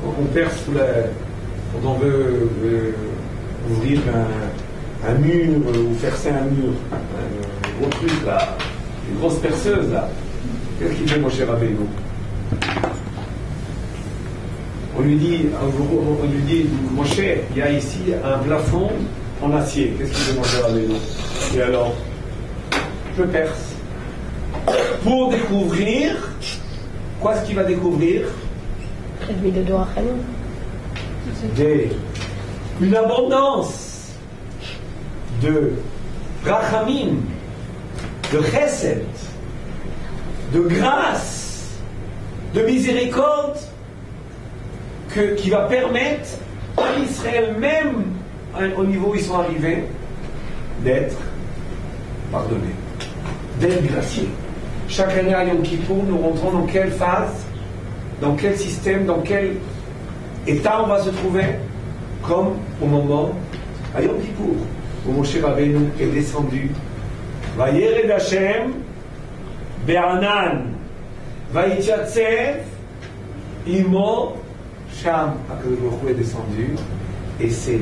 quand on perce quand on veut ouvrir un mur ou percer un mur, un gros truc là, une grosse perceuse là. Qu'est-ce qu'il fait Moshe Rabbeinu? On lui dit, Moshe, il y a ici un plafond en acier. Qu'est-ce qu'il fait Moshe Rabbeinu? Et alors, je perce. Pour découvrir, quoi est-ce qu'il va découvrir? Une abondance de rachamim, de chesed, de grâce, de miséricorde qui va permettre à Israël, même au niveau où ils sont arrivés, d'être pardonnés, d'être graciés. Chaque année à Yom Kippour, nous rentrons dans quelle phase, dans quel système, dans quel état on va se trouver, comme au moment à Yom Kippour, où Moshe Rabbeinu est descendu. Vayered Hashem be'anan vayityatzeh imo sham. Akadosh Baruch Hu est descendu et c'est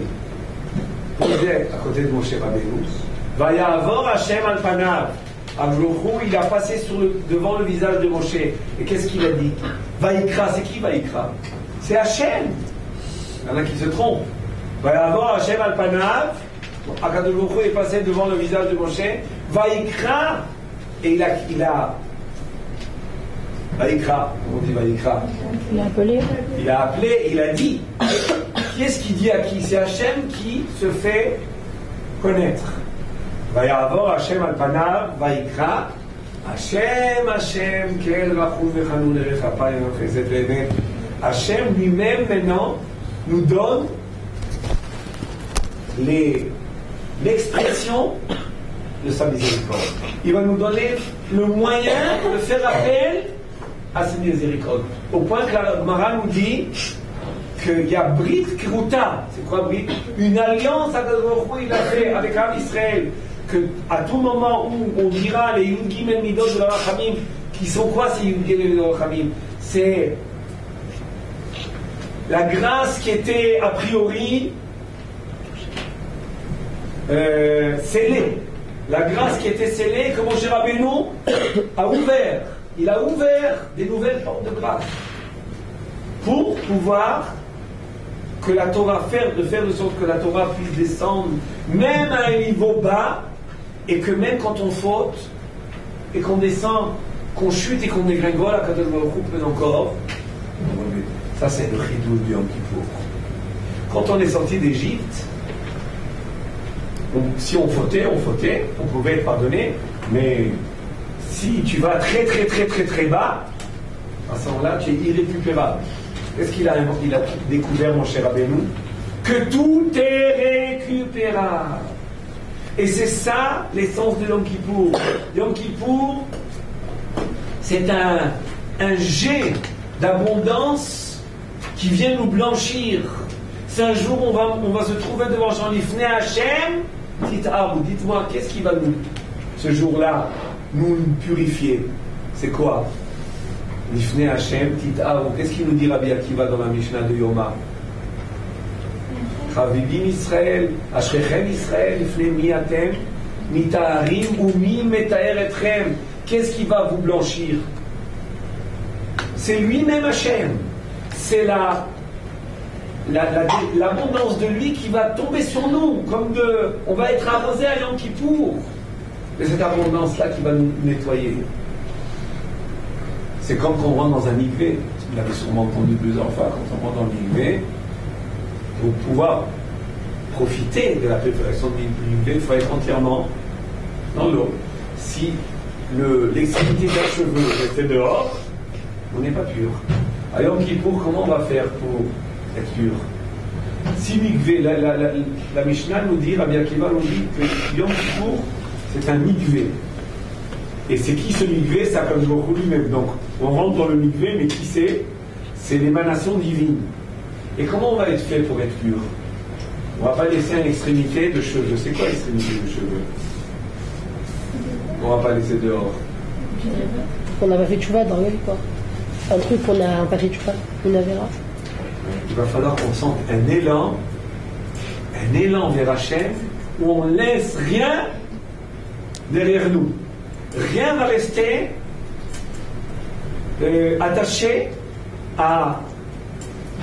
posé à côté de Moshe Rabbeinu. Vayavor Hashem al panav. Akadosh Baruch Hu, il a passé devant le visage de Moshe. Et qu'est-ce qu'il a dit? Vayikra, c'est qui Vayikra? C'est Hashem. Il y en a qui se trompent. Vayavor Hashem al panav. Akadosh Baruch Hu est passé devant le visage de Moshe. Vayikra. Et il a Vayikra, comment on dit Vayikra? Il a appelé. Il a appelé, il a dit. Qui est-ce qui dit à qui? C'est Hachem qui se fait connaître. Vayavor Hachem al panav, Vayikra. Hachem, Hachem, quel rachum vechanun erech apayim chesed ve'emet. Hachem lui-même maintenant nous donne l'expression de sa miséricorde. Il va nous donner le moyen de faire appel à cette miséricorde. Au point que la Gemara nous dit qu'il y a Brit Kruta. C'est quoi Brit? Une alliance à il a fait avec Am Israël. Que à tout moment où on dira les Yud Gimel Midot de la Rachamim, qui sont quoi ces Yud Gimel de la Rachamim? C'est la grâce qui était a priori scellée. La grâce qui était scellée, que Moshe Rabbeinu a ouvert. Il a ouvert des nouvelles portes de grâce pour pouvoir que la Torah faire de sorte que la Torah puisse descendre même à un niveau bas, et que même quand on faute et qu'on descend, qu'on chute et qu'on dégringole, à Kadosh Baruch Hu peut encore. Ça c'est le chidou du Yom Kippour. Quand on est sorti d'Égypte, si on fautait, on pouvait être pardonné, mais si tu vas très très très très très bas, à ce moment-là, tu es irrécupérable. Qu'est-ce qu'il a découvert, mon cher Rabbeinu? Que tout est récupérable. Et c'est ça l'essence de Yom Kippour. Yom Kippour, c'est un jet d'abondance qui vient nous blanchir. C'est un jour où on va se trouver devant Jean Lifnei Hachem. Dites-moi, qu'est-ce qui va nous, ce jour-là, nous purifier? C'est quoi? Lifnei Hachem, qu'est-ce qu'il nous dit Rabbi Akiva dans la Mishnah de Yoma? Chavivim Israël, Ashrechem Israël, Lifnei mi atem, mitaharim ou mi metaher etchem. Qu'est-ce qui va vous blanchir? C'est lui-même Hachem. C'est l'abondance de lui qui va tomber sur nous, on va être arrosé à Yom Kippour. Et cette abondance-là qui va nous nettoyer. C'est comme quand on rentre dans un mikvé. Vous l'avez sûrement entendu plusieurs fois, quand on rentre dans le mikvé, pour pouvoir profiter de la préparation du mikvé, il faut être entièrement dans l'eau. Si l'extrémité d'un cheveu était dehors, on n'est pas pur. À Yom Kippour, comment on va faire pour être pur? Si mikvé, la Mishnah nous dit, Rabbi Akiva nous dit que Yom Kippour, c'est un mikvé. Et c'est qui ce mikvé? C'est Akadosh Baruch Hu lui-même. Donc, on rentre dans le mikvé, mais qui c'est? C'est l'émanation divine. Et comment on va être fait pour être pur? On ne va pas laisser une extrémité de cheveux. C'est quoi l'extrémité de cheveux? On ne va pas laisser dehors. On n'a pas fait tchouva dans l'œil, quoi. Un truc qu'on n'a pas fait tchouva, une avéra. Il va falloir qu'on sente un élan vers Hachem, où on ne laisse rien derrière nous. Rien va rester attaché à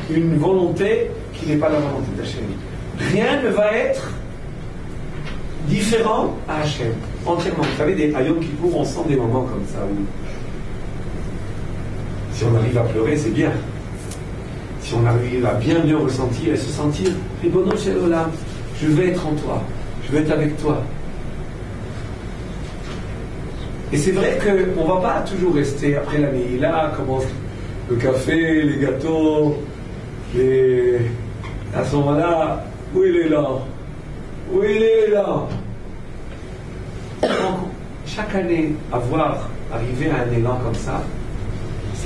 une volonté qui n'est pas la volonté d'Hachem. Rien ne va être différent à Hachem, entièrement. Vous savez, à Yom Kippour, on sent des moments comme ça où, si on arrive à pleurer, c'est bien. Si on arrive à bien ressentir et se sentir, Ribono Shel Olam, je vais être en toi, je vais être avec toi. Et c'est vrai qu'on ne va pas toujours rester après la Nihila, commence le café, les gâteaux, à ce moment-là, où il est là? Oui, il est là. Donc, chaque année, arriver à un élan comme ça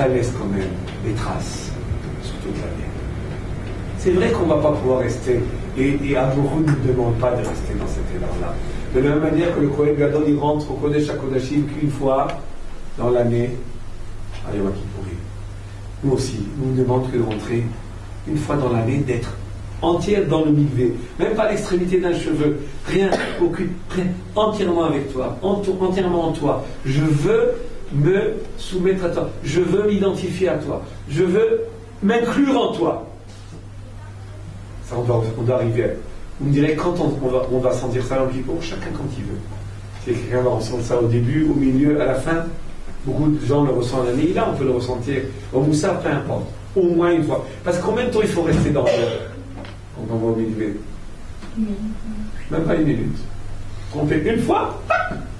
laisse quand même des traces sur toute l'année. C'est vrai qu'on ne va pas pouvoir rester, et Amourou ne nous demande pas de rester dans cet élan-là. De la même manière que le Kohen Gadol, il rentre au Kodesh HaKodashim qu'une fois dans l'année à Yom Kippourim. Nous aussi, nous ne demandons que de rentrer une fois dans l'année, d'être entière dans le mikvé, même pas l'extrémité d'un cheveu, rien, entièrement avec toi, entièrement en toi. Je veux me soumettre à toi, je veux m'identifier à toi, je veux m'inclure en toi. Ça, on doit arriver. Vous me direz, quand on va sentir ça dans le Kippour, chacun quand il veut. Si quelqu'un va ressentir ça au début, au milieu, à la fin, beaucoup de gens le ressentent l'année, là on peut le ressentir au Moussa, peu importe, au moins une fois. Parce que combien de temps il faut rester dans le quand on va au milieu? Même pas une minute. On fait une fois,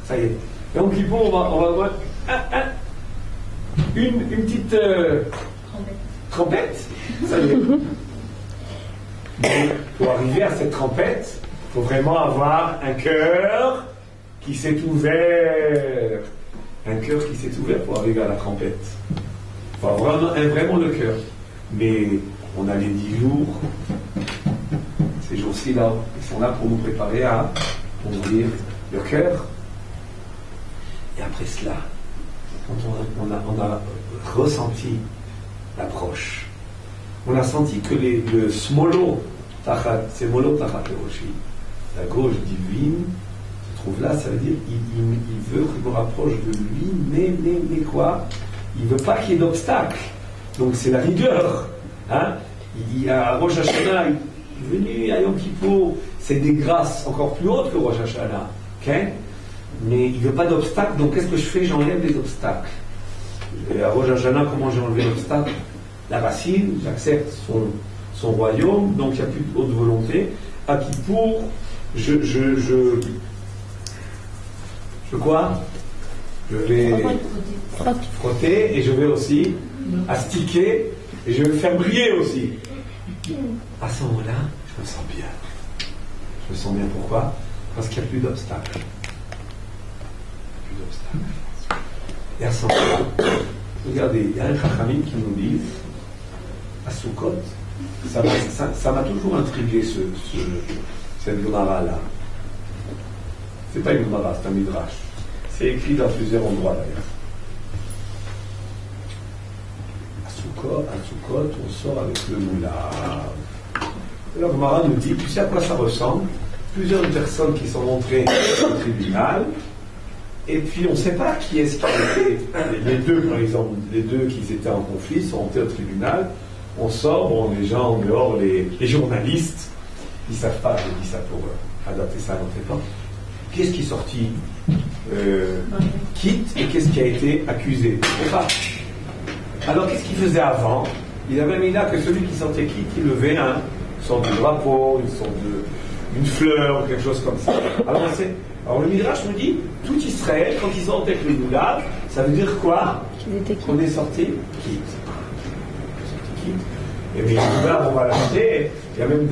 ça y est. Et en Kippour, on va avoir une petite trompette, ça y est. Mais pour arriver à cette trompette, il faut vraiment avoir un cœur qui s'est ouvert. Un cœur qui s'est ouvert pour arriver à la trompette. Il faut avoir vraiment le cœur. Mais on a les 10 jours. Ces jours-ci là, ils sont là pour nous préparer à ouvrir le cœur. Et après cela, quand on a ressenti l'approche, on a senti que le smolo tachat, c'est molo tachat le roshi, la gauche divine se trouve là, ça veut dire il veut que je me rapproche de lui, mais quoi? Il ne veut pas qu'il y ait d'obstacle. Donc c'est la rigueur. Hein? À Rosh Hashanah, il est venu à Yom Kippour, c'est des grâces encore plus hautes que Rosh Hashanah. Okay? Mais il ne veut pas d'obstacle, donc qu'est-ce que je fais? J'enlève les obstacles. Et à Rosh Hashanah, comment j'ai enlevé l'obstacle? La racine, j'accepte son royaume, donc il n'y a plus de haute volonté. À Kippour, je vais frotter et je vais aussi astiquer et je vais faire briller aussi. À ce moment-là, je me sens bien. Je me sens bien, pourquoi? Parce qu'il n'y a plus d'obstacles. Et à ce moment-là, regardez, il y a un chachamim qui nous dit à Sukkot, ça m'a toujours intrigué cette Gemara-là. C'est pas une Gemara, c'est un Midrash. C'est écrit dans plusieurs endroits d'ailleurs. À Sukkot, on sort avec le moulav. La Gemara nous dit, tu sais à quoi ça ressemble? Plusieurs personnes qui sont montrées au tribunal, et puis on ne sait pas qui est-ce qui a été. Les deux, par exemple, les deux qui étaient en conflit sont montés au tribunal. On sort, bon, les gens en dehors, les journalistes, ils ne savent pas, je dis ça pour adapter ça à notre époque. Qu'est-ce qui est sorti quitte et qu'est-ce qui a été accusé? On sait pas. Alors qu'est-ce qu'il faisait avant? Il avait mis là que celui qui sortait quitte, il levait une sorte de drapeau, une fleur, quelque chose comme ça. Alors le Midrash me dit, tout Israël, quand ils ont avec le Moulav, ça veut dire quoi? Qu'on est sorti quitte. Et bien, le Moulav, on va l'acheter. Il y a même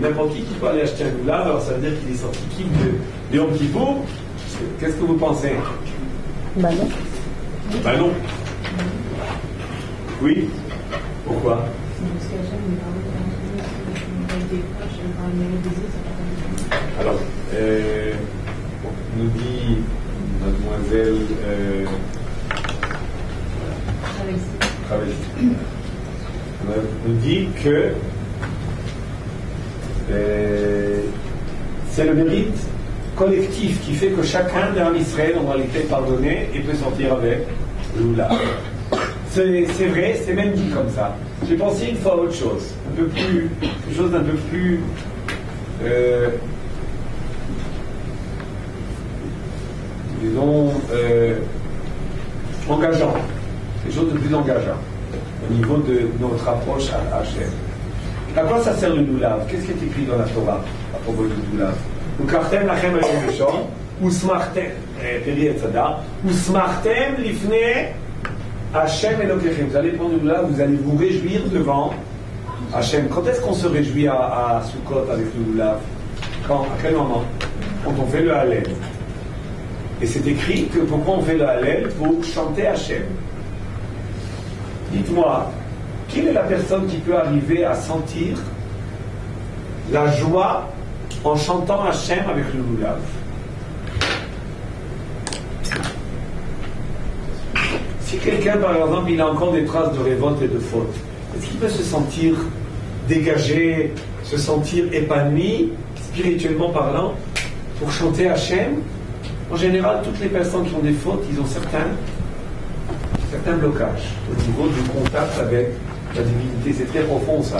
n'importe qui peut aller acheter un Moulav, alors ça veut dire qu'il est sorti quitte de Yom Kippour. Qu'est-ce que vous pensez? Bah non. Bah non. Oui. Pourquoi? Alors, nous dit mademoiselle Travesti, nous dit que c'est le mérite collectif qui fait que chacun d'un Israël en réalité est pardonné et peut sortir avec l'oula. C'est vrai, c'est même dit comme ça. J'ai pensé une fois à autre chose, quelque chose d'un peu plus disons engageant, quelque chose de plus engageant au niveau de notre approche à Hachem. À quoi ça sert le Lulav? Qu'est-ce qui est écrit dans la Torah à propos du Lulav? Ukartem lachem ayom rishon, usmachtem, Peri Etzada, usmachtem lifnei Hachem Elokechem. Vous allez prendre le Lulav, vous allez vous réjouir devant Hachem. Quand est-ce qu'on se réjouit à Sukkot avec le Lulav? Quand? À quel moment? Quand on fait le Hallel. Et c'est écrit que pourquoi on fait le Hallel? Pour chanter Hachem. Dites-moi, quelle est la personne qui peut arriver à sentir la joie en chantant Hachem avec le Lulav? Si quelqu'un, par exemple, il a encore des traces de révolte et de faute, est-ce qu'il peut se sentir dégagé, se sentir épanoui, spirituellement parlant, pour chanter Hachem? En général, toutes les personnes qui ont des fautes, ils ont certains blocages au niveau du contact avec la divinité. C'est très profond, ça.